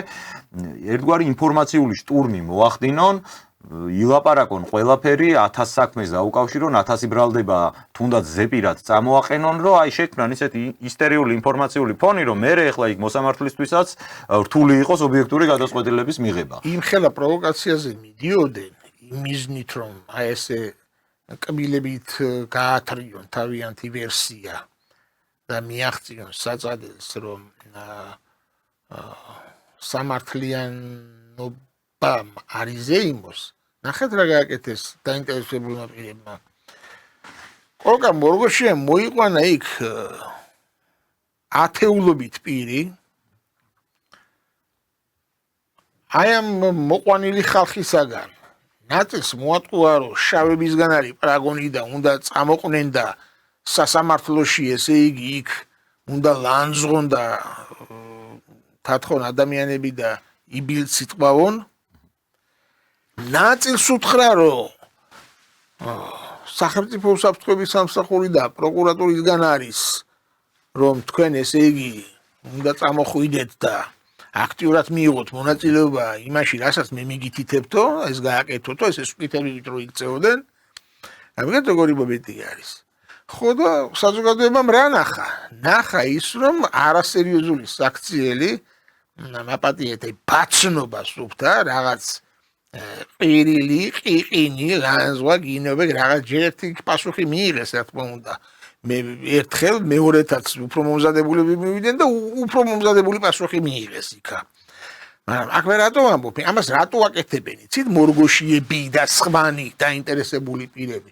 ერთგვარი ინფორმაციული შტურმი მოახდინონ, ილაპარაკონ ყველაფერი, 1000 საქმეს დაუკავშირონ, 1000 ბრალდება თუნდაც ზეპირად წამოაყენონ, რომ აი შექმნან ისეთი ისტერიული ინფორმაციული ფონი, რომ მე ახლა იქ მოსამართლისთვისაც რთული იყოს ობიექტური გადაწყვეტილების მიღება. იმხელა პროვოკაციაზე მიდიოდნენ იმიზნით, რომ აი ესე კბილებით გაათრიონ თავიანთი ვერსია და მიაღწიონ საწადეს, რომ სამართლიანობამ არის ზეიმოს. ნახეთ რა გააკეთეს დაინტერესებულმა პირებმა. კოლკა მორგოშიამ მოიყვანა იქ ათეულობით პირი. აი ამ მოყვანილი ხალხისაგან ნაწილს მოატყუა, რომ შავებისგან არის პრაგონი და უნდა წამოყვნენ და სასამართლოში, ესე იგი იქ უნდა ლანძღონ და თათხონ ადამიანები და იბილ სიტყვავონ ნაწილს უთხრა რომ სახელმწიფო უსაფრთხოების სამსახური და პროკურატურისგან არის რომ თქვენ ესე იგი უნდა წამოხვიდეთ და აქტიურად მიიღოთ მონაწილეობა იმაში, რასაც მე მიგითითებთო, ეს გააკეთოთო, ეს სკვითებით რო იქცეოდენ. ამიტომ როგორი მომენტი არის. ხო და საზოგადოებამ რა ნახა? ნახა ის, რომ არასერიოზული საქციელი მაპატიეთ ბაცნობა სუფთა რაღაც ყირილი, ყიყინი, განზღვა გინებე რაღაც ჯერთი პასუხი მიიღეს, რა თქმა უნდა. მე ერთხელ მეორეთაც უფრო მომზადებულები მივიდნენ და უფრო მომზადებული პასუხი მიიღეს იქა. მაგრამ აქ მე რატო ვამბობ? ამას რატო აკეთებენ? იცით მორგოშიები და სხვანი დაინტერესებული პირები.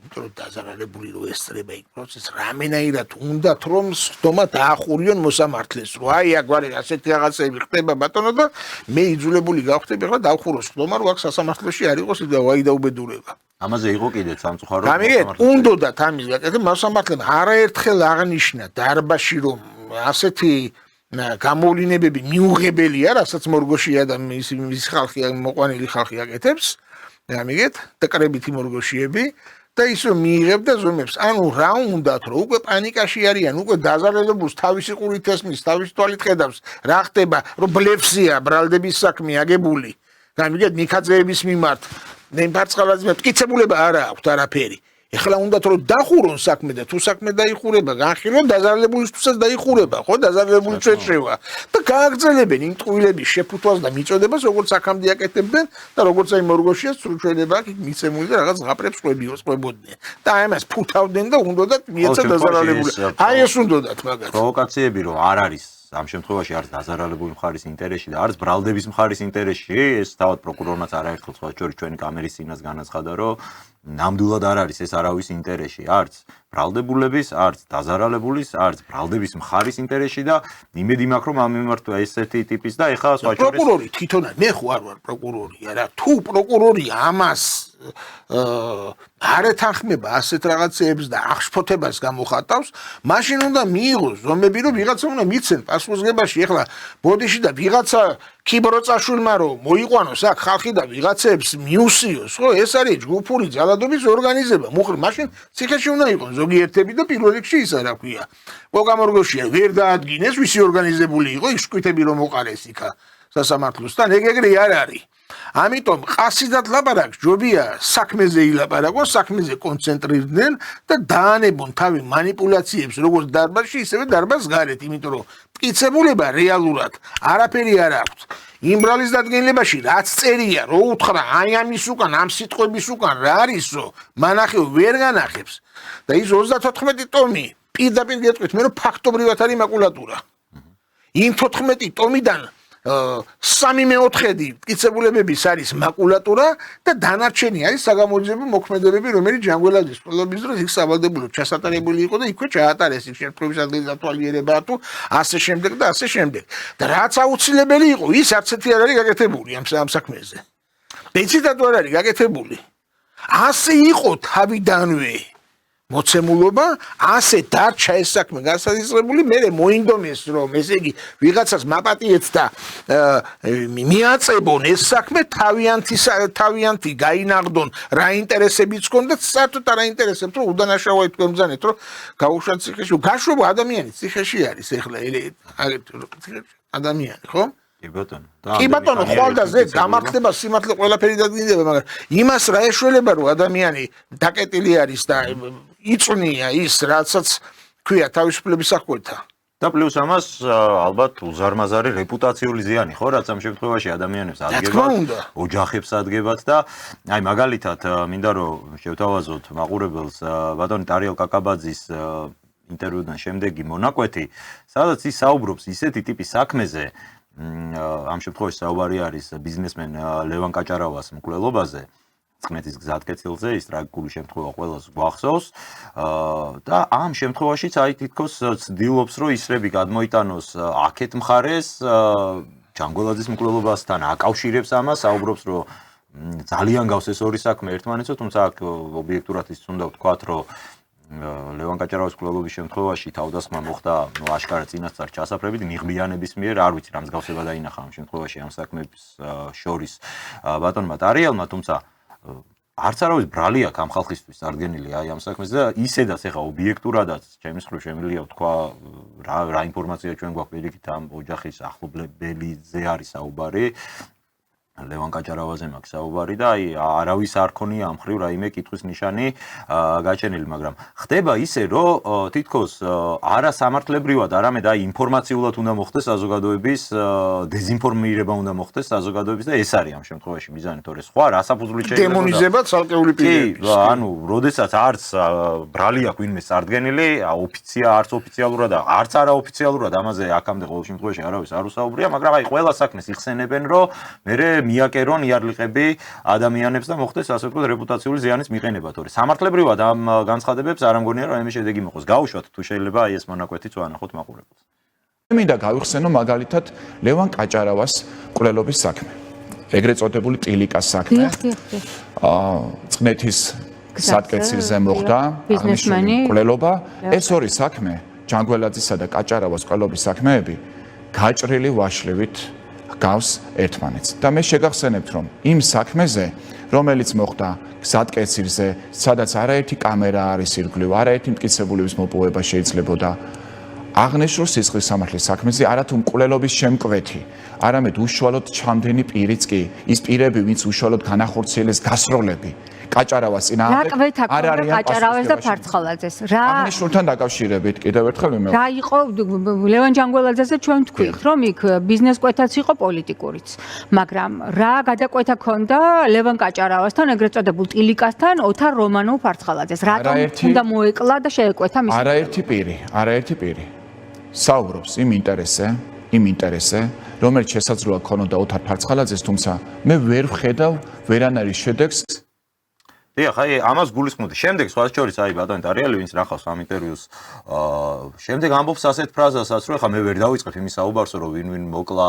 იმიტომ რომ დაზარალებული რო ესწრება იქ პროცესს, რამენაირად უნდათ რომ სხდომა დაახურიონ მოსამართლეს, რომ აი აგვარი ასეთი რაღაცები ხდება ბატონო და მე იძულებული გავხდები ახლა დავხურო სხდომა, რომ აქ სასამართლოში არ იყოს აი დაუბედურება. ამაზე იყო კიდე სამწუხარო. გამიგეთ, უნდათ ამის გაკეთება, მოსამართლემ არაერთხელ აღნიშნა დარბაზში, რომ ასეთი გამოვლინებები მიუღებელია, რასაც მორგოშია და მის ხალხი მოყვანილი ხალხი აკეთებს. გამიგეთ, დაკრებითი მორგოშიები და ის რომ მიიღებდა ზომებს, ანუ რა უნდათ, რომ უკვე პანიკაში არიან, უკვე დაზარალებულს თავისი ყურით ესმის, თავისი თვალით ხედავს, რა ხდება, რომ ბლეფსია ბრალდების საქმე აგებული. გამიგეთ, მიქაძეების მიმართ ნემპარცხალაძე მტკიცებულება არა აქვს არაფერი. ეხლა უნდათ რომ დახურონ საქმე და თუ საქმე დაიხურება, განხილონ დაზარალებულისთვისაც დაიხურება, ხო, დაზარალებული შეწევა და გააგრძელებენ იმ ტყუილების შეფუთვას და მიწოდებას, როგორც აქამდე აკეთებდნენ და როგორც აი მორგოშიას სრულჩვენება აქ მიცემული და რაღაც ღაპრებს ყვებოდნენ. და აი ამას ფუთავდნენ და უნდათ მიეცა დაზარალებული. აი ეს უნდათ მაგათ. პროვოკაციები რომ არ არის ამ შემთხვევაში არის დაზარალებული მხარის ინტერესში და არის ბრალდების მხარის ინტერესში, ეს თავად პროკურორმაც არაერთხელ სხვა შორის ჩვენი კამერის წინას განაცხადა, რომ ნამდვილად არ არის ეს არავის ინტერესში, არც ბრალდებულების, არც დაზარალებულის, არც ბრალდების მხარის ინტერესში და იმედი მაქვს, რომ ამ მიმართ ესეთი ტიპის და ეხლა სხვა შორის პროკურორი თვითონ მე ხო არ ვარ პროკურორი, არა, თუ პროკურორი ამას არ ეთანხმება ასეთ რაღაცეებს და აღშფოთებას გამოხატავს, მაშინ უნდა მიიღოს ზომები, რომ ვიღაცა უნდა მიცენ პასუხისგებაში. ეხლა ბოდიში და ვიღაცა ქიბროწაშვილმა რომ მოიყვანოს აქ ხალხი და ვიღაცებს მიუსიოს, ხო, ეს არის ჯგუფური ძალადობის ორგანიზება. მოხრი, მაშინ ციხეში უნდა იყოს ზოგიერთები და პირველ რიგში ის რა ქვია. მოგამორგოშია ვერ დაადგინეს, ვისი ორგანიზებული იყო, ის სკვითები რომ მოყარეს იქა სასამართლოსთან, ეგრე არ არის. ამიტომ ყასიდად ლაპარაკს ჯობია საქმეზე ილაპარაკონ, საქმეზე კონცენტრირდნენ და დაანებონ თავი манипуляციებს როგორც დარბაზში, ისევე დარბაზს გარეთ, იმიტომ რომ მტკიცებულება რეალურად არაფერი არ აქვს. იმ ბრალის დადგენილებაში რაც წერია, რო უთხრა, აი ამის უკან, ამ სიტყვების უკან რა არისო, მანახევ ვერ განახებს. და ის 34 ტომი პირდაპირ გეტყვით, მე რომ ფაქტობრივად არის მაკულატურა. იმ 14 ტომიდან 3/4 მტკიცებულებების არის მაკულატურა და დანარჩენი არის საგამოძიებო მოქმედებები, რომელიც ჯანგველაძის ყოლობის დროს იქ სავალდებულოდ ჩასატარებული იყო და იქვე ჩაატარეს იქ შერწყმის ადგილის დათვალიერება თუ ასე შემდეგ და ასე შემდეგ. და რაც აუცილებელი იყო, ის არც ერთი არ არის გაკეთებული ამ საქმეზე. დეციდად არ არის გაკეთებული. ასე იყო თავიდანვე მოცემულობა, ასე დარჩა ეს საქმე განსაზღვრებული, მე მოინდომეს რომ ესე იგი ვიღაცას მაპატიეთ და მიაწებონ ეს საქმე თავიანთი გაინაღდონ რა ინტერესებიც ჰქონდათ, საერთოდ არ აინტერესებთ რომ უდანაშაულო თქვენგზანეთ რომ გაუშვათ ციხეში, გაშვება ადამიანი ციხეში არის ეხლა ადამიანი, ხო? კი ბატონო. კი ბატონო, ხვალდაზე გამართლება სიმართლე ყველაფერი დადგინდება, მაგრამ იმას რა ეშველება რომ ადამიანი დაკეტილი არის და იწვნია ის, რაცაც ქვია თავისუფლების საქმეთა. და პლუს ამას ალბათ უზარმაზარი რეპუტაციული ზიანი ხო, რაც ამ შემთხვევაში ადამიანებს ადგენს, ოჯახებს ადგენს და აი მაგალითად მინდა რომ შევთავაზოთ მაყურებელს ბატონი ტარიელ კაკაბაძის ინტერვიუდან შემდეგი მონაკვეთი, სადაც ის საუბრობს ისეთი ტიპის საქმეზე, ამ შემთხვევაში საუბარი არის ბიზნესმენ ლევან კაჭარავას მკვლელობაზე, წმეთის გზატკეცილზე, ის ტრაგიკული შემთხვევა ყველას გვახსოვს და ამ შემთხვევაშიც აი თითქოს ცდილობს რომ ისრები გადმოიტანოს აქეთ მხარეს ჯანგველაძის მკვლელობასთან აკავშირებს ამას, საუბრობს რომ ძალიან გავს ეს ორი საქმე ერთმანეთსო, თუმცა აქ ობიექტურად ის უნდა ვთქვათ რომ ლევან კაჭარავის მკვლელობის შემთხვევაში თავდასხმა მოხდა აშკარად წინასწარ ჩასაფრებით მიღბიანების მიერ, არ ვიცი რა მსგავსება დაინახა ამ შემთხვევაში ამ საქმეების შორის ბატონმა ტარიელმა, თუმცა არც არავის ბრალი აქვს ამ ხალხისთვის წარდგენილი აი ამ საქმეზე და ისედაც ეხა ობიექტურადაც ჩემის მხრივ შემიძლია ვთქვა რა ინფორმაცია ჩვენ გვაქვს პირიქით ამ ოჯახის ახლობლებელიზე არის საუბარი ლევან კაჭარავაზე მაქვს საუბარი და აი არავის არ ქონია ამ მხრივ რაიმე კითხვის ნიშანი გაჩენილი, მაგრამ ხდება ისე, რომ თითქოს არა სამართლებრივად, არამედ აი ინფორმაციულად უნდა მოხდეს საზოგადოების დეზინფორმირება უნდა მოხდეს საზოგადოების და ეს არის ამ შემთხვევაში მიზანი, თორე სხვა რა საფუძვლით შეიძლება დემონიზება ცალკეული პირების. კი, ანუ როდესაც არც ბრალი აქვს ვინმე წარდგენილი, არც ოფიციალურად და არც არაოფიციალურად ამაზე აქამდე ყოველ შემთხვევაში არავის არ უსაუბრია, მაგრამ აი ყველა საქმეს იხსენებენ, რომ მე მიაკერონ იარლიყები ადამიანებს და მოხდეს ასე ვთქვათ რეპუტაციული ზიანის მიყენება, თორე სამართლებრივად ამ განცხადებებს არ ამგონია რომ ამის შედეგი მოხდეს. გაუშვათ თუ შეიძლება აი ეს მონაკვეთიც ვანახოთ მაყურებელს. მინდა გავიხსენო მაგალითად ლევან კაჭარავას მკვლელობის საქმე. ეგრეთ წოდებული ტილიკას საქმე. წყნეთის სატკეცილზე მოხდა ბიზნესმენი მკვლელობა. ეს ორი საქმე, ჯანგველაძისა და კაჭარავას მკვლელობის საქმეები გაჭრილი ვაშლივით გავს ერთმანეთს. და მე შეგახსენებთ, რომ იმ საქმეზე, რომელიც მოხდა გზატკეცილზე, სადაც არაერთი კამერა არის ირგვლივ, არაერთი მტკიცებულების მოპოვება შეიძლებოდა, აღნიშნულ სისხლის სამართლის საქმეზე არათუ მკვლელობის შემკვეთი, არამედ უშუალოდ ჩამდენი პირიც კი, ის პირები, ვინც უშუალოდ განახორციელეს გასროლები, კაჭარავას წინააღმდეგ არ არის კაჭარავეს და ფარცხალაძეს. რა აღნიშნულთან დაკავშირებით კიდევ ერთხელ ვიმეორებ. რა იყო ლევან ჯანგველაძეზე ჩვენ თქვით, რომ იქ ბიზნეს კვეთაც იყო პოლიტიკურიც, მაგრამ რა გადაკვეთა ქონდა ლევან კაჭარავასთან, ეგრეთ წოდებულ ტილიკასთან, ოთარ რომანოვ ფარცხალაძეს. რატომ უნდა მოეკლა და შეეკვეთა მის არაერთი პირი საუბრობს იმ ინტერესზე, რომელიც შესაძლოა ქონოდა ოთარ ფარცხალაძეს, თუმცა მე ვერ ვხედავ ვერანაირი შედეგს. დიახ, აი ამას გულისხმობდი. შემდეგ სხვა შორის აი ბატონი ტარიელი, ვინც ნახავს ამ ინტერვიუს, შემდეგ ამბობს ასეთ ფრაზასაც, რომ ხა მე ვერ დავიწყებ იმის საუბარს, რომ ვინ მოკლა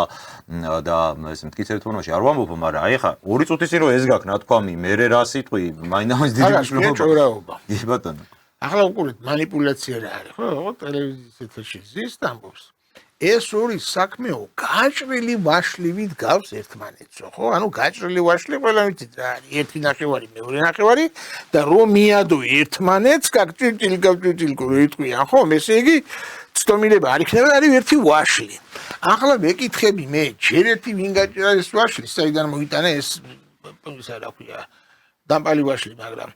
და ესე მტკიცებთ მონაში არ ვამბობ, მაგრამ აი ხა 2 წუთის წინ რომ ეს გაქვს ნათქვამი, მე რა სიტყვი, მაინც დიდი მნიშვნელობა. კი ბატონო. ახლა უყურეთ манипуляცია რა არის, ხო? ტელევიზიის ეთერში ზის და ამბობს. ეს ორი საქმეო გაჭრილი ვაშლივით გავს ერთმანეთსო, ხო? ანუ გაჭრილი ვაშლი ყველა ვიცით რა არის, ერთი ნახევარი, მეორე ნახევარი და რომ მიადო ერთმანეთს, გაგჭრილ იტყვიან, ხო? ესე იგი ცდომილება არ იქნება, არის ერთი ვაშლი. ახლა ვეკითხები მე, ჯერ ერთი ვინ გაჭრა ეს ვაშლი, საიდან მოიტანა ეს ისა რა ქვია, დამპალი ვაშლი, მაგრამ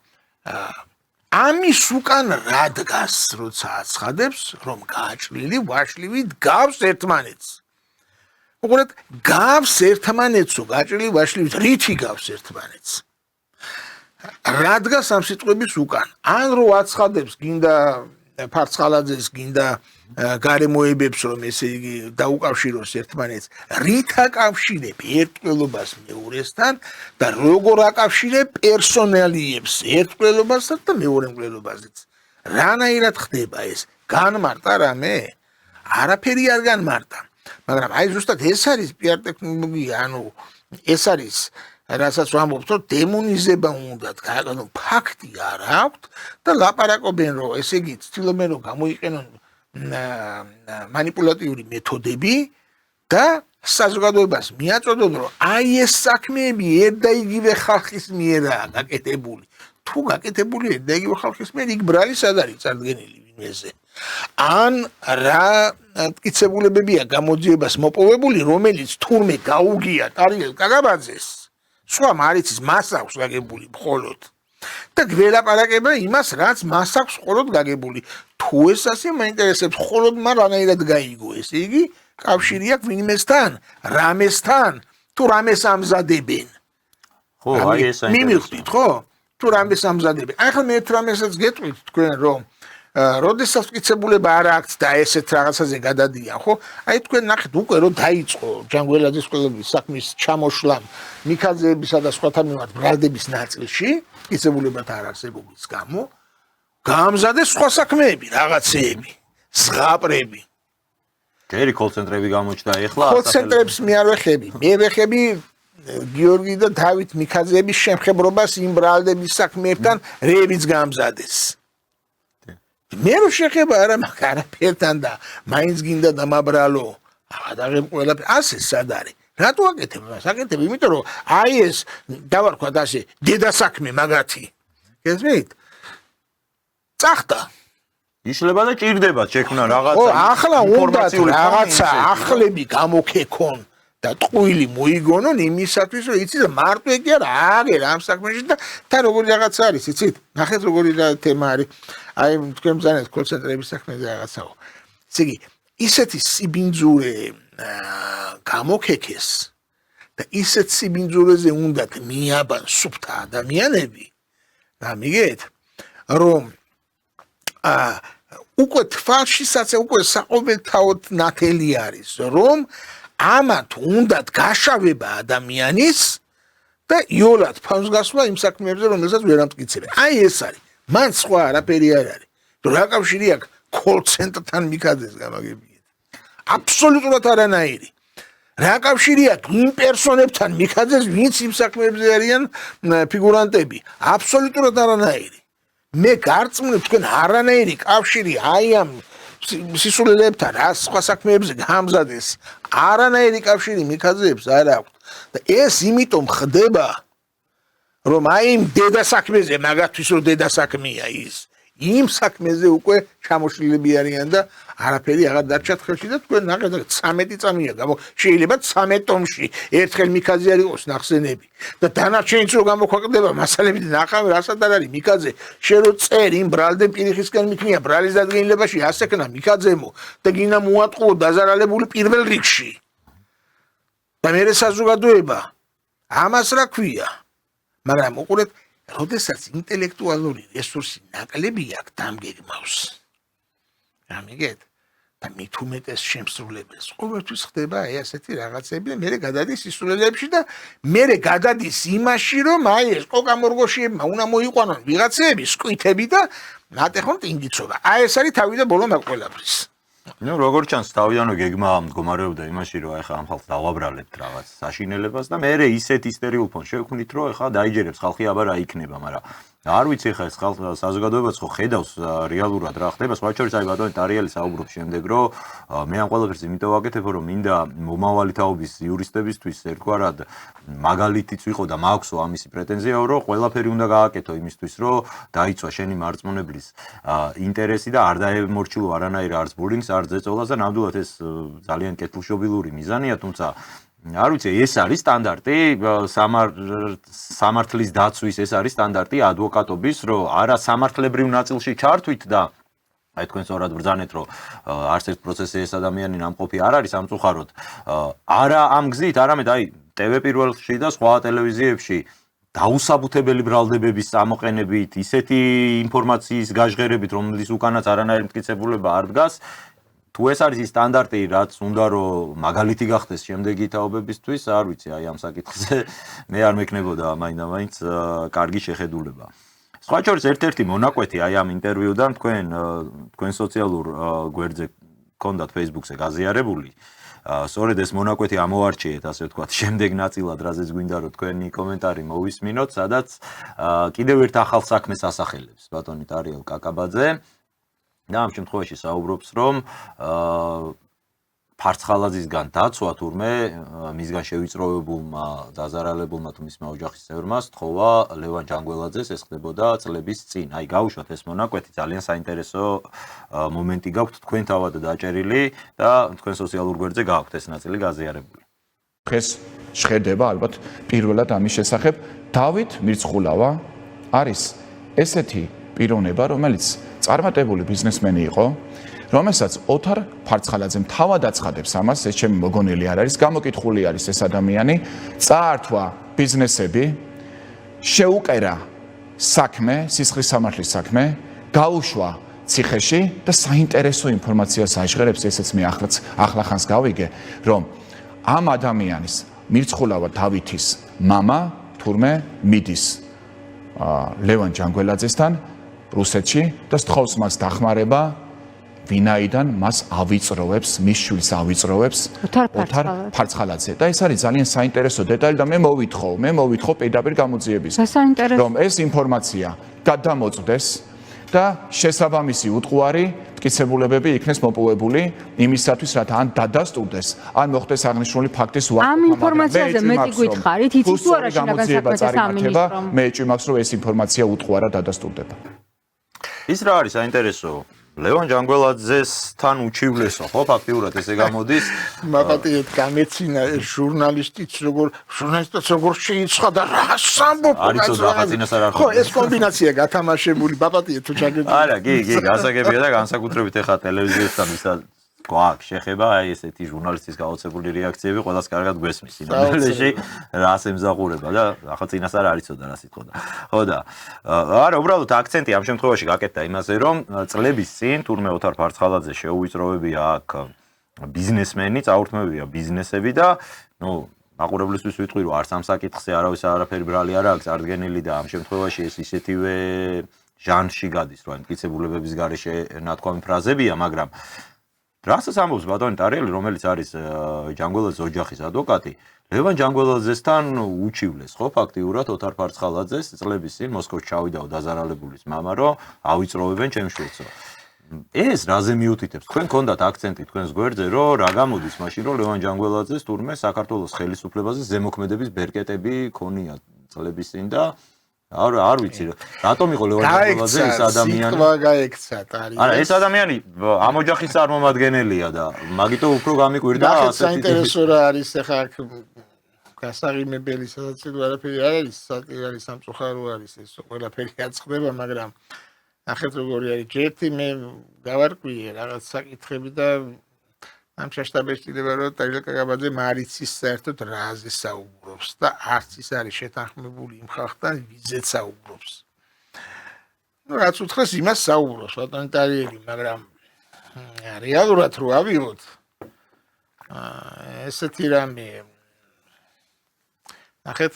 ამის უკან რა დგას, როცა აცხადებს, რომ გაჭრილი ვაშლივით გავს ერთმანეთს. უყურეთ, გავს ერთმანეთსო, გაჭრილი ვაშლივით რითი გავს ერთმანეთს. რა დგას ამ სიტყვების უკან? ან რო აცხადებს, გინდა ფარცხალაძეს, გინდა გარემოებებს, რომ ესე იგი დაუკავშიროს ერთმანეთს, რით აკავშირებ ერთყველობას მეორესთან და როგორ აკავშირებ პერსონალიებს ერთყველობასთან და მეორე მკვლელობაზეც. რანაირად ხდება ეს? განმარტა რამე? არაფერი არ განმარტა. მაგრამ აი ზუსტად ეს არის პიარ ტექნოლოგია, ანუ ეს არის რასაც ვამბობთ, რომ დემონიზება უნდა გააკეთონ, ფაქტი არ აქვს და ლაპარაკობენ, რომ ესე იგი ცდილობენ, რომ გამოიყენონ манипуляტიური მეთოდები და საზოგადოებას მიაწოდონ, რომ აი ეს საქმეები ერთ და იგივე ხალხის მიერაა გაკეთებული. თუ გაკეთებული ერთ და იგივე ხალხის მიერ, იქ ბრალი სად არის წარდგენილი ვინმეზე? ან რა მტკიცებულებებია გამოძიებას მოპოვებული, რომელიც თურმე გაუგია ტარიელ კაგაბაძეს, სხვა მარიცის მას აქვს გაგებული მხოლოდ. და გველაპარაკება იმას, რაც მას აქვს მხოლოდ გაგებული. თუ ეს ასე მაინტერესებს, მხოლოდ მან რანაირად გაიგო, ესე იგი, კავშირი აქვს ვინმესთან, რამესთან, თუ რამეს ამზადებენ. ხო, აი ეს მიმივხვდით, ხო? თუ რამეს ამზადებენ. აი ხა მე ერთ რამესაც გეტყვით თქვენ, რომ როდესაც მტკიცებულება არ აქვს და ესეთ რაღაცაზე გადადიან, ხო? აი თქვენ ნახეთ უკვე რომ დაიწყო ჯანგველაძის მკვლელობის საქმის ჩამოშლა მიქაძეებისა და სხვათა მიმართ ბრალდების ნაწილში, მტკიცებულებათ არ არსებობის გამო, გაამზადეს სხვა საქმეები, რაღაცეები, ზღაპრები. ჯერი კოლცენტრები გამოჩნდა ეხლა. კოლცენტრებს მე არ ვეხები. მე ვეხები გიორგი და დავით მიქაძეების შემხებრობას იმ ბრალდების საქმეებთან, რებიც გაამზადეს. მე რო შეხება არა არაფერთან და მაინც გინდა დამაბრალო აღადაღებ ყველაფერი ასე სად არის რატო აკეთებ მას აკეთებ იმიტომ რომ აი ეს დავარქვათ ასე დედასაქმე მაგათი გესმით წახდა იშლება და ჭირდება შექმნა რაღაცა ო ახლა უნდა რაღაცა ახლები გამოქეკონ და ტყუილი მოიგონონ იმისათვის რომ იცი და მარტო ეგ არა აგერ ამ საქმეში და თან როგორი რაღაცა არის იცით ნახეთ როგორი თემა არის აი თქვენ ბრძანეთ კოლცენტრების საქმეზე რაღაცაო ესე იგი ისეთი სიბინძურე გამოქეკეს და ისეთ სიბინძურეზე უნდათ მიაბან სუფთა ადამიანები და მიგეთ რომ უკვე თვალშისაც უკვე საყოველთაოდ ნათელი არის რომ ამათ უნდათ გაშავება ადამიანის და იოლად ფანს გასვლა იმ საქმეებზე რომელსაც ვერ ამტკიცებენ აი ეს არის მან სხვა არაფერი არ არის რომ რა კავშირი აქვს კოლცენტრთან მიქაძეს გამაგებიეთ აბსოლუტურად არანაირი რა კავშირი აქვს იმ პერსონებთან მიქაძეს ვინც იმ საქმეებზე არიან ფიგურანტები აბსოლუტურად არანაირი მე გარწმუნებ თქვენ არანაირი კავშირი აი ამ სისულელებთან რა სხვა საქმეებზე გამზადეს არანაირი კავშირი მიქაძეებს არ აქვს და ეს იმიტომ ხდება რომ აი იმ დედასაქმეზე მაგათთვის რომ დედასაქმეა ის იმ საქმეზე უკვე ჩამოშლილები არიან და არაფერი აღარ დარჩათ ხელში და თქვენ ნახეთ 13 წამია შეიძლება 13 ტომში ერთხელ მიქაძე არ იყოს ნახსენები და დანარჩენიც რო გამოქვეყნდება მასალები და ნახავი რასაც არ არის მიქაძე შენ რო წერ იმ ბრალდენ პირიხისკენ მიქნია ბრალის დადგენილებაში ასეკნა მიქაძემო და გინდა მოატყუო დაზარალებული პირველ რიგში და მე საზოგადოება ამას რა ქვია მაგრამ უყურეთ როდესაც ინტელექტუალური რესურსი ნაკლები აქვს დამგეგმავს ამიგეთ და მით უმეტეს შემსრულებელს ყოველთვის ხდება აი ასეთი რაღაცები და მე გადადის სისულელებში და მე გადადის იმაში რომ აი ეს კოკამორგოშიებმა უნდა მოიყვანონ ვიღაცები სკვითები და ნატეხონ ტინგიცობა აი ეს არის თავი და ბოლო მაგ ყველაფრის ნუ როგორ ჩანს თავიდანვე გეგმა მდგომარეობდა იმაში რომ ეხლა ამ ხალხს დავაბრალებთ რაღაც საშინელებას და მე ისეთ ისტერიულ ფონს შევქმნით რომ ეხლა დაიჯერებს ხალხი აბა რა იქნება მაგრამ არ ვიცი ეხლა ეს ხალხ საზოგადოებაც ხო ხედავს რეალურად რა ხდება სხვა შორის აი ბატონი ტარიელი საუბრობს შემდეგ რომ მე ამ ყველაფერს იმიტომ ვაკეთებ რომ მინდა მომავალი თაობის იურისტებისთვის ერთგვარად მაგალითიც ვიყო და მაქვსო ამისი პრეტენზია რომ ყველაფერი უნდა გააკეთო იმისთვის რომ დაიცვა შენი მარწმუნებლის ინტერესი და არ დაემორჩილო არანაირ არც ბურინგს არც ზეწოლას და ნამდვილად ეს ძალიან კეთილშობილური მიზანია თუმცა არ ვიცი ეს არის სტანდარტი სამართლის დაცვის ეს არის სტანდარტი ადვოკატობის რომ არა სამართლებრივ ნაწილში ჩართვით და აი თქვენ სწორად ბრძანეთ რომ არც ერთ პროცესში ეს ადამიანი ნამყოფი არ არის სამწუხაროდ არა ამ გზით არამედ აი TV პირველში და სხვა ტელევიზიებში დაუსაბუთებელი ბრალდებების გამოყენებით ისეთი ინფორმაციის გაჟღერებით რომლის უკანაც არანაირი მტკიცებულება არ დგას თუ ეს არის ის სტანდარტი რაც უნდა რომ მაგალითი გახდეს შემდეგი თაობებისთვის არ ვიცი აი ამ საკითხზე მე არ მექნებოდა მაინც კარგი შეხედულება სხვა შორის ერთ-ერთი მონაკვეთი აი ამ ინტერვიუდან თქვენ სოციალურ გვერდზე გქონდათ Facebook-ზე გაზიარებული სწორედ ეს მონაკვეთი ამოვარჩიეთ ასე ვთქვათ შემდეგ ნაწილად რაზეც გვინდა რომ თქვენი კომენტარი მოვისმინოთ სადაც კიდევ ერთ ახალ საქმეს ასახელებს ბატონი ტარიელ კაკაბაძე და ამ შემთხვევაში საუბრობს რომ ფარცხალაძისგან დაცვა თურმე მისგან შევიწროვებულმა დაზარალებულმა თუ მისმა ოჯახის წევრმა სთხოვა ლევან ჯანგველაძეს ეს ხდებოდა წლების წინ აი გავუშვათ ეს მონაკვეთი ძალიან საინტერესო მომენტი გაქვთ თქვენ თავად დაჭერილი და თქვენ სოციალურ გვერდზე გაქვთ ეს ნაწილი გაზიარებული დღეს შეხდება ალბათ პირველად ამის შესახებ დავით მირცხულავა არის ესეთი პიროვნება რომელიც წარმატებული ბიზნესმენი იყო რომელსაც ოთარ ფარცხალაძე თავად აცხადებს ამას ეს ჩემი მოგონილი არ არის გამოკითხული არის ეს ადამიანი წაართვა ბიზნესები შეუკერა საქმე სისხლის სამართლის საქმე გაუშვა ციხეში და საინტერესო ინფორმაციას აჟღერებს ესეც მე ახლახანს გავიგე რომ ამ ადამიანის მირცხულავა დავითის მამა თურმე მიდის ლევან ჯანგველაძესთან რუსეთში და სთხოვს მას დახმარება ვინაიდან მას ავიწროვებს მის შვილს ავიწროვებს ოთარ ფარცხალაძე და ეს არის ძალიან საინტერესო დეტალი და მე მოვითხოვ პირდაპირ გამოძიების რომ ეს ინფორმაცია გადამოწდეს და შესაბამისი უტყუარი მტკიცებულებები იქნეს მოპოვებული იმისათვის, რათა ან დადასტურდეს, ან მოხდეს აღნიშნული ფაქტის უარყოფა. ამ ინფორმაციაზე მეტი გითხარით, იცით თუ არა შინაგან საქმეთა სამინისტრომ? მე ეჭვი მაქვს, რომ ეს ინფორმაცია უტყუარად დადასტურდება. ის რა არის საინტერესო? ლევან ჯანგველაძესთან უჩივლესო, ხო, ფაქტიურად ესე გამოდის. მაპატიეთ გამეცინა ჟურნალისტიც როგორ შეიცხა და რა სამბობ არიცო რაღაცინას არ ხო, ეს კომბინაცია გათამაშებული, მაპატიეთ თუ ჩაგეძინა. არა, კი, გასაგებია და განსაკუთრებით ეხა ტელევიზიასთან ვისაც გვაქვს შეხება, აი ესეთი ჟურნალისტის გაოცებული რეაქციები ყველას კარგად გვესმის. იმდენში რას ემზაყურება და ახლა წინას არ არიცოდა რა სიტყვა. ხო და არა, უბრალოდ აქცენტი ამ შემთხვევაში გაკეთდა იმაზე, რომ წლების წინ თურმე ოთარ ფარცხალაძე შეუვიწროვებია აქ ბიზნესმენი, წაურთმევია ბიზნესები და ნუ მაყურებლისთვის ვიტყვი, რომ არც ამ საკითხზე არავის არაფერი ბრალი არ აქვს ardgenili და ამ შემთხვევაში ეს ისეთივე ჟანრში გადის, რომ მტკიცებულებების გარეშე ნათქვამი ფრაზებია, მაგრამ რასაც ამბობს ბატონი ტარიელი, რომელიც არის ჯანგველაძის ოჯახის ადვოკატი, ლევან ჯანგველაძესთან უჩივლეს, ხო, ფაქტიურად ოთარ ფარცხალაძეს წლების წინ მოსკოვში ჩავიდაო დაზარალებულის მამა, რომ ავიწროვებენ ჩემს შვილსო. ეს რაზე მიუთითებს? თქვენ გქონდათ აქცენტი თქვენს გვერდზე, რომ რა გამოდის მაშინ, რომ ლევან ჯანგველაძეს თურმე საქართველოს ხელისუფლებაზე ზემოქმედების ბერკეტები ქონია წლების წინ და არ ვიცი რატომ იყო ლევან ჯანგველაძე ეს ადამიანი სიტყვა გაექცა ტარიელი. არა ეს ადამიანი ამ ოჯახის წარმომადგენელია და მაგიტო უფრო გამიკვირდა ასეთი საინტერესო რა არის ახლა გასაღიმებელი სადაც არაფერი არ არის საკითხი სამწუხარო არის ეს ყველაფერი აწყდება მაგრამ ნახეთ როგორი არის ჯერთი მე გავარკვიე რაღაც საკითხები და ამ შეშტაბეშტილება რომ ტარიელ კაკაბაძე მარიცის საერთოდ რაზე საუბრობს და არც ის არის შეთანხმებული იმ ხალხთან ვიზეც საუბრობს. ნუ რაც უთხრეს იმას საუბრობს ბატონი ტარიელი მაგრამ რეალურად რო ავიღოთ ესეთი რამე ნახეთ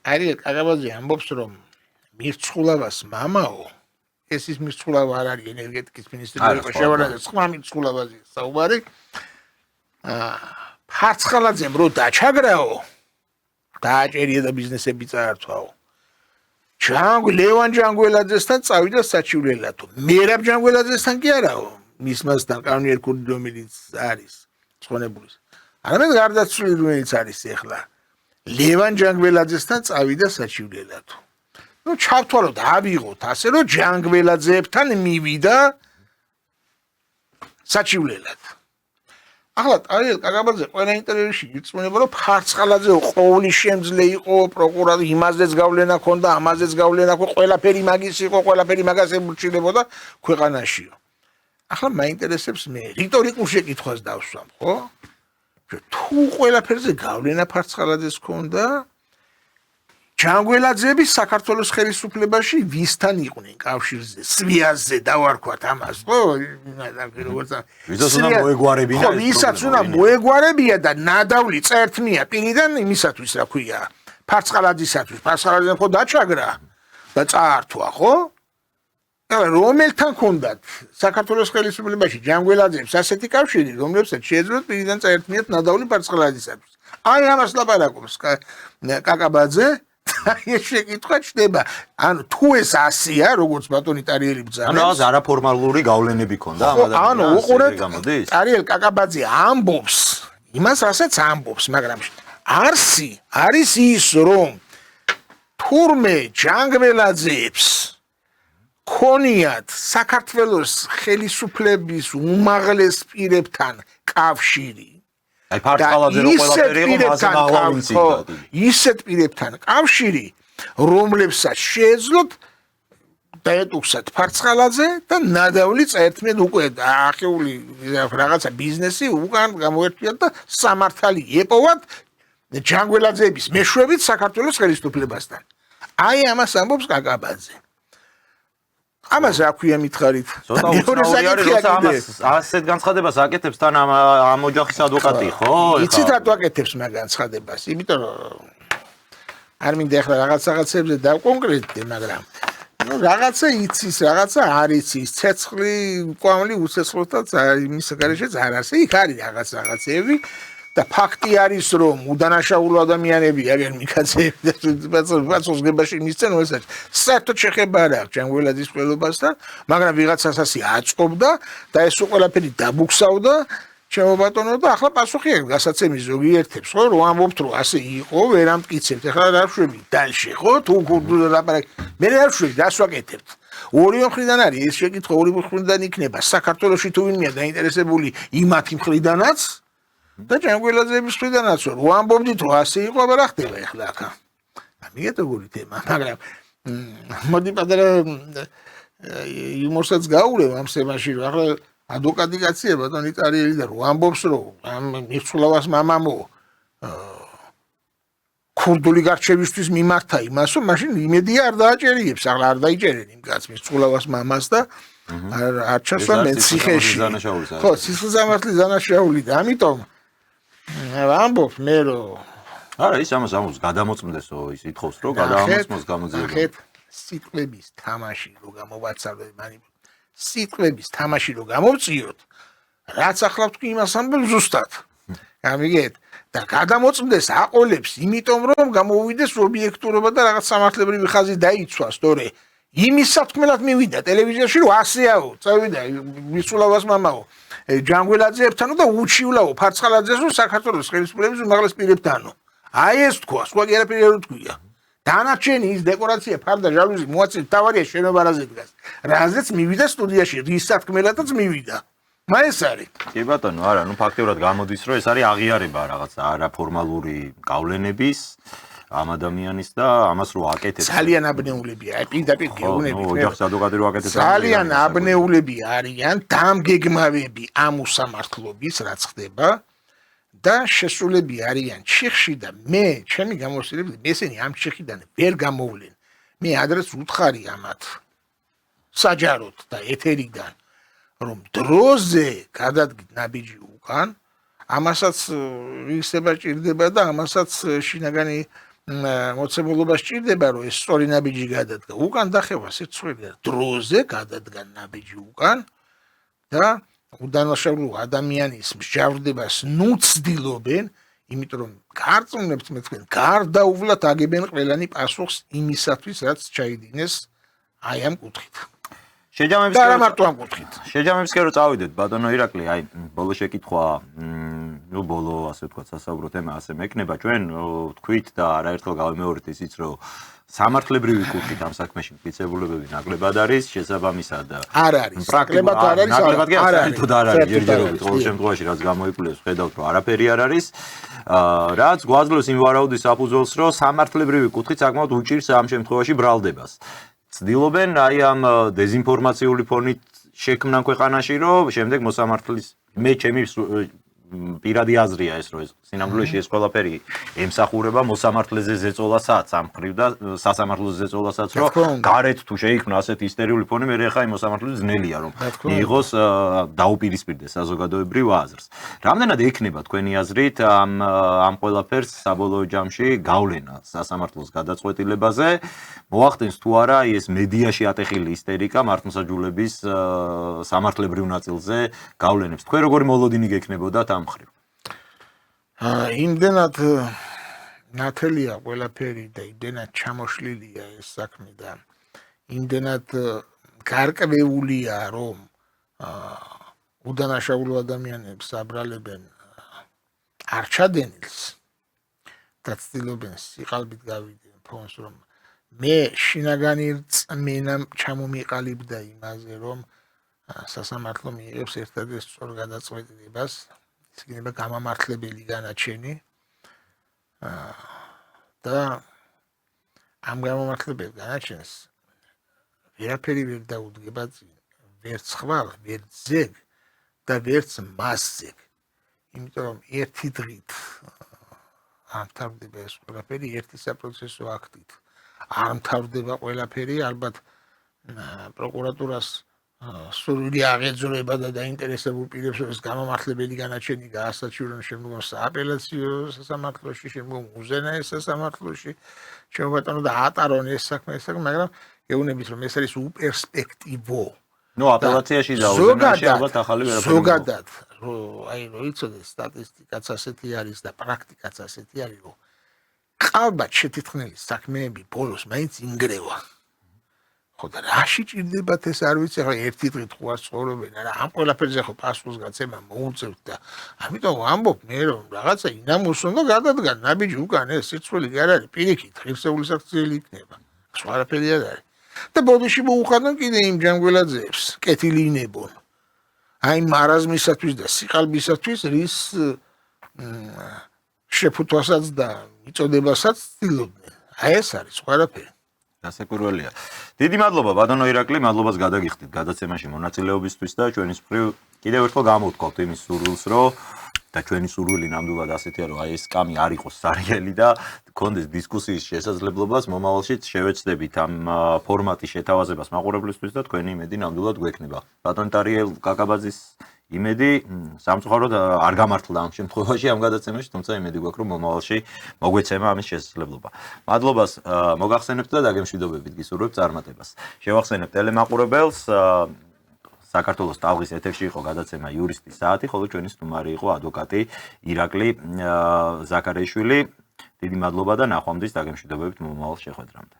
ტარიელ კაკაბაძე ამბობს რომ მირცხულავას მამაო ეს ის მირცხულავა არ არის ენერგეტიკის მინისტრი იყო შევარდა სხვა მირცხულავაზე საუბარი ფარცხალაძემ რო დაჩაგრაო დააჭერია და ბიზნესები წაართვაო ლევან ჯანგველაძესთან წავიდა საჩივრელათო მერაბ ჯანგველაძესთან კი არაო მისმასთან კანონიერ ქურდი რომელიც არის ცხონებულის არამედ გარდაცვლილი რომელიც არის ეხლა ლევან ჯანგველაძესთან წავიდა საჩივრელათო ну ჩავთვალო და ავიღოთ ასე რომ ჯანგველაძეებთან მივიდა საჩივლელად. ახლა ტარიელ კაკაბაძე ყველა ინტერვიუში იწმენება რომ ფარცხალაძე ყოვლის შემძლე იყო პროკურორი იმაზეც გავლენა ქონდა ამაზეც გავლენა ქონდა ყველაფერი მაგის იყო ყველაფერი მაგას ემორჩილებოდა ქვეყანაშიო. ახლა მაინტერესებს მე რიტორიკულ შეკითხვას დავსვამ ხო? თუ ყველაფერზე გავლენა ფარცხალაძეს ქონდა ჯანგველაძეები საქართველოს ხელისუფლებაში ვისთან იყვნენ კავშირზე, სვიაზზე დავარქვათ ამას, ხო? ვისაც უნდა მოეგვარებინა ხო, ვისაც უნდა მოეგვარებია და ნადავლი წერტმია პირიდან იმისათვის, რა ქვია, ფარცხალაძისათვის, ფარცხალაძემ ხო დაჩაგრა და წაართვა, ხო? ეხლა რომელთან ქონდათ საქართველოს ხელისუფლებაში ჯანგველაძეებს ასეთი კავშირი, რომლებსაც შეეძლოთ პირიდან წერტმიათ ნადავლი ფარცხალაძისათვის. აი ამას ლაპარაკობს კაკაბაძე ეს შეკითხვა ჩდება. ანუ თუ ეს ასია, როგორც ბატონი ტარიელი ბრძანებს. ანუ რაღაც არაფორმალური გავლენები ქონდა ამ ადამიანს. ანუ უყურეთ ტარიელ კაკაბაძე ამბობს, იმას რასაც ამბობს, მაგრამ არსი არის ის, რომ თურმე ჯანგველაძეებს ქონიათ საქართველოს ხელისუფლების უმაღლეს პირებთან კავშირი. აი ფარცხალაძე რო ყველაფერი იყო მასე მაღლავინცი. ისეთ პირებთან კავშირი, რომლებსაც შეეძლოთ დაეტუქსათ ფარცხალაძე და ნადავლი წერტმიათ უკვე ახეული რაღაცა ბიზნესი უკან გამოერთვიათ და სამართალი ეპოვათ ჯანგველაძეების მეშვეობით საქართველოს ხელისუფლებასთან. აი ამას ამბობს კაკაბაძე. ამას რა ქვია მითხარით? მეორე საკითხია ამას ასეთ განცხადებას აკეთებს თან ამ ოჯახის ადვოკატი, ხო? იცით რატო აკეთებს მაგ განცხადებას? იმიტომ რომ არ მინდა ახლა რაღაცებზე დავკონკრეტდე, მაგრამ ну რაღაცა იცის, რაღაცა არ იცის, ცეცხლი, კვამლი უცეცხლოთაც იმის გარეშეც არ არის. იქ არის რაღაცეები, და ფაქტი არის რომ უდანაშაულო ადამიანები არიან მიქაძეები და პასუხისგებაში მისცენ ესეც საერთოდ შეხება არ აქვს ჯანგველაძის ყველობასთან მაგრამ ვიღაცას ასე აწყობდა და ეს ყველაფერი დაბუქსავდა ჩემო ბატონო და ახლა პასუხი აქვს გასაცემი ზოგიერთებს ხო რომ ამბობთ რომ ასე იყო ვერ ამტკიცებთ ახლა რა შვები დალში ხო თუ ლაპარაკი მე რა შვები დასვაკეთებთ ორივე მხრიდან არის ეს შეკითხვა ორივე მხრიდან იქნება საქართველოში თუ ვინმეა დაინტერესებული იმათი მხრიდანაც და ჯანგველაძეების მხრიდანაც რომ ამბობდით რომ ასე იყო აბა რა ხდება ახლა აქ ამიგეთ როგორი თემა მაგრამ მოდი პატარა იმოსაც გაურევ ამ სემაში რომ ახლა ადვოკატი კაცია ბატონი წარიელი და რო ამბობს რომ ამ მიცვლავას მამამო ქურდული გარჩევისთვის მიმართა იმას რომ მაშინ იმედია არ დააჭერიებს ახლა არ დაიჭერენ იმ კაცს მიცვლავას მამას და არ ჩასვა მეციხეში ხო სისხლძარღვლის დანაშაული და ამიტომ ამბობს მე რომ არა ის ამას გადამოწმდესო ის ითხოვს რომ გადაამოწმოს გამოძიება ახეთ სიტყვების თამაში რო გამოვაცალო სიტყვების თამაში რო გამოვწიოთ რაც ახლა თქვი იმას ამბობ ზუსტად გამიგეთ და გადამოწმდეს აყოლებს იმიტომ რომ გამოუვიდეს ობიექტურობა და რაღაც სამართლებრივი ხაზი დაიცვას თორე იმის სათქმელად მივიდა ტელევიზიაში რომ ასეაო წავიდა მიცვლავას მამაო ჯანგველაძეებთანო და უჩივლაო ფარცხალაძეს რომ საქართველოს ხელისუფლების უმაღლეს პირებთანო აი ეს თქვა სხვა კი არაფერი არ თქვია დანარჩენი ის დეკორაცია ფარდა ჟალუზი მოაწილ თავარია შენობა რაზე დგას რაზეც მივიდა სტუდიაში რის სათქმელადაც მივიდა მაეს არის კი ბატონო არა ნუ ფაქტიურად გამოდის რომ ეს არის აღიარება რაღაც არაფორმალური გავლენების ამ ადამიანის და ამას რო აკეთებს ძალიან აბნეულებია აი პირდაპირ გეუბნები ოჯახის ადვოკატი რო აკეთებს ძალიან აბნეულები არიან დამგეგმავები ამ უსამართლობის რაც ხდება და შესულები არიან ჩიხში და მე ჩემი გამოსილებით ესენი ამ ჩიხიდან ვერ გამოვლენ მე ადრეს უთხარი ამათ საჯაროდ და ეთერიდან რომ დროზე გადადგით ნაბიჯი უკან ამასაც ვისება ჭირდება და ამასაც შინაგანი მოცემულობა სჭირდება რომ ეს სწორი ნაბიჯი გადადგა უკან დახევა სიცხვერია დროზე გადადგა ნაბიჯი უკან და უდანაშაულო ადამიანის მსჯავრდებას ნუცდილობენ იმიტომ რომ გარწმუნებთ მე თქვენ გარდაუვლად აგებენ ყველანი პასუხს იმისათვის რაც ჩაიდინეს აი ამ კუთხით შეჯამების და რა მარტო ამ კუთხით შეჯამების კერო წავიდეთ ბატონო ირაკლი აი ბოლო შეკითხვა ნუ ბოლო ასე ვთქვათ სასაუბრო თემა ასე მექნება ჩვენ თქვით და არაერთხელ გავიმეორეთ ისიც რომ სამართლებრივი კუთხით ამ საქმეში მტკიცებულებები ნაკლებად არის შესაბამისად არ არის ნაკლებად არ არის ნაკლებად კი საერთოდ არ არის ჯერჯერობით ყოველ შემთხვევაში რაც გამოიკვლევს ხედავთ რომ არაფერი არ არის რაც გვაძლევს იმ ვარაუდის საფუძველს რომ სამართლებრივი კუთხით საკმაოდ უჭირს ამ შემთხვევაში ბრალდებას ცდილობენ აი ამ დეზინფორმაციული ფონით შექმნან ქვეყანაში რომ შემდეგ მოსამართლის მე ჩემი პირადი აზრია ეს რომ ეს სინამდვილეში ეს ყველაფერი ემსახურება მოსამართლეზე ზეწოლასაც ამ ხრივ და სასამართლოზე ზეწოლასაც რომ გარეთ თუ შეიქმნა ასეთი ისტერიული ფონი მე ხა იმ მოსამართლეზე ძნელია რომ მიიღოს დაუპირისპირდეს საზოგადოებრივ აზრს რამდენად ექნება თქვენი აზრით ამ ყველაფერს საბოლოო ჯამში გავლენა სასამართლოს გადაწყვეტილებაზე მოახდენს თუ არა ეს მედიაში ატეხილი ისტერიკა მართლმსაჯულების სამართლებრივ ნაწილზე გავლენებს თქვენ როგორი მოლოდინი გექნებოდათ ამ ხრივ იმდენად ნათელია ყველაფერი და იმდენად ჩამოშლილია ეს საქმე და იმდენად გარკვეულია რომ უდანაშაულო ადამიანებს აბრალებენ არჩადენილს და ცდილობენ სიყალბით გავიდნენ ფონს რომ მე შინაგანი რწმენა ჩამომიყალიბდა იმაზე რომ სასამართლო მიიღებს ერთადერთ სწორ გადაწყვეტილებას ის იქნება გამამართლებელი განაჩენი და ამ გამამართლებელ განაჩენს ვერაფერი ვერ დაუდგება წინ ვერც ხვალ ვერც ზეგ და ვერც მასზეგ იმიტომ რომ ერთი დღით არ მთავრდება ეს ყველაფერი ერთი საპროცესო აქტით არ მთავრდება ყველაფერი ალბათ პროკურატურას სრული აღეძრება და დაინტერესებულ პირებს ეს გამამართლებელი განაჩენი გაასაჩივრონ შემდგომ სააპელაციო სასამართლოში შემდგომ უზენაეს სასამართლოში შემოგვატანო და ატარონ ეს საქმე მაგრამ გეუბნებით რომ ეს არის უპერსპექტივო ნუ აპელაციაში დაუზენაში ალბათ ახალი ვერაფერი. ზოგადად, რო იცოდეს სტატისტიკაც ასეთი არის და პრაქტიკაც ასეთი არის, რომ ყალბად შეთითხნილი საქმეები ბოლოს მაინც ინგრევა. ხო და რაში ჭირდებათ ეს არ ვიცი, ახლა ერთი დღით ხო არ ცხოვრობენ, არა ამ ყველაფერზე ხო პასუხს გაცემა მოუწევთ და ამიტომ ვამბობ მე რომ რაღაცა ინამუს უნდა გადადგან, ნაბიჯი უკან ეს სიცხვილი კი არ არის, პირიქით ღირსეული საქციელი იქნება. სხვა არაფერი არ არის. და ბოდიში მოუხადონ კიდე იმ ჯანგველაძეებს, კეთილინებონ. აი მარაზმისათვის და სიყალბისათვის რის შეფუთვასაც და მიწოდებასაც ცდილობდნენ. აი ეს არის სხვა არაფერი. დასაკვირველია. დიდი მადლობა ბატონო ირაკლი, მადლობას გადაგიხდით გადაცემაში მონაწილეობისთვის და ჩვენის მხრივ კიდევ ერთხელ გამოვთქვათ იმის სურვილს, რომ და ჩვენი სურვილი ნამდვილად ასეთია, რომ აი ეს სკამი არ იყოს სარიელი და გქონდეს დისკუსიის შესაძლებლობას მომავალშიც შევეცდებით ამ ფორმატის შეთავაზებას მაყურებლისთვის და თქვენი იმედი ნამდვილად გვექნება. ბატონ ტარიელ კაკაბაძის იმედი სამწუხაროდ არ გამართლა ამ შემთხვევაში ამ გადაცემაში, თუმცა იმედი გვაქვს, რომ მომავალში მოგვეცემა ამის შესაძლებლობა. მადლობას მოგახსენებთ და დაგემშვიდობებით გისურვებთ წარმატებას. შევახსენებთ ტელემაყურებელს საქართველოს ტალღის ეთერში იყო გადაცემა იურისტის საათი, ხოლო ჩვენი სტუმარი იყო ადვოკატი ირაკლი ზაქარიაშვილი. დიდი მადლობა და ნახვამდის დაგემშვიდობებით მომავალ შეხვედრამდე.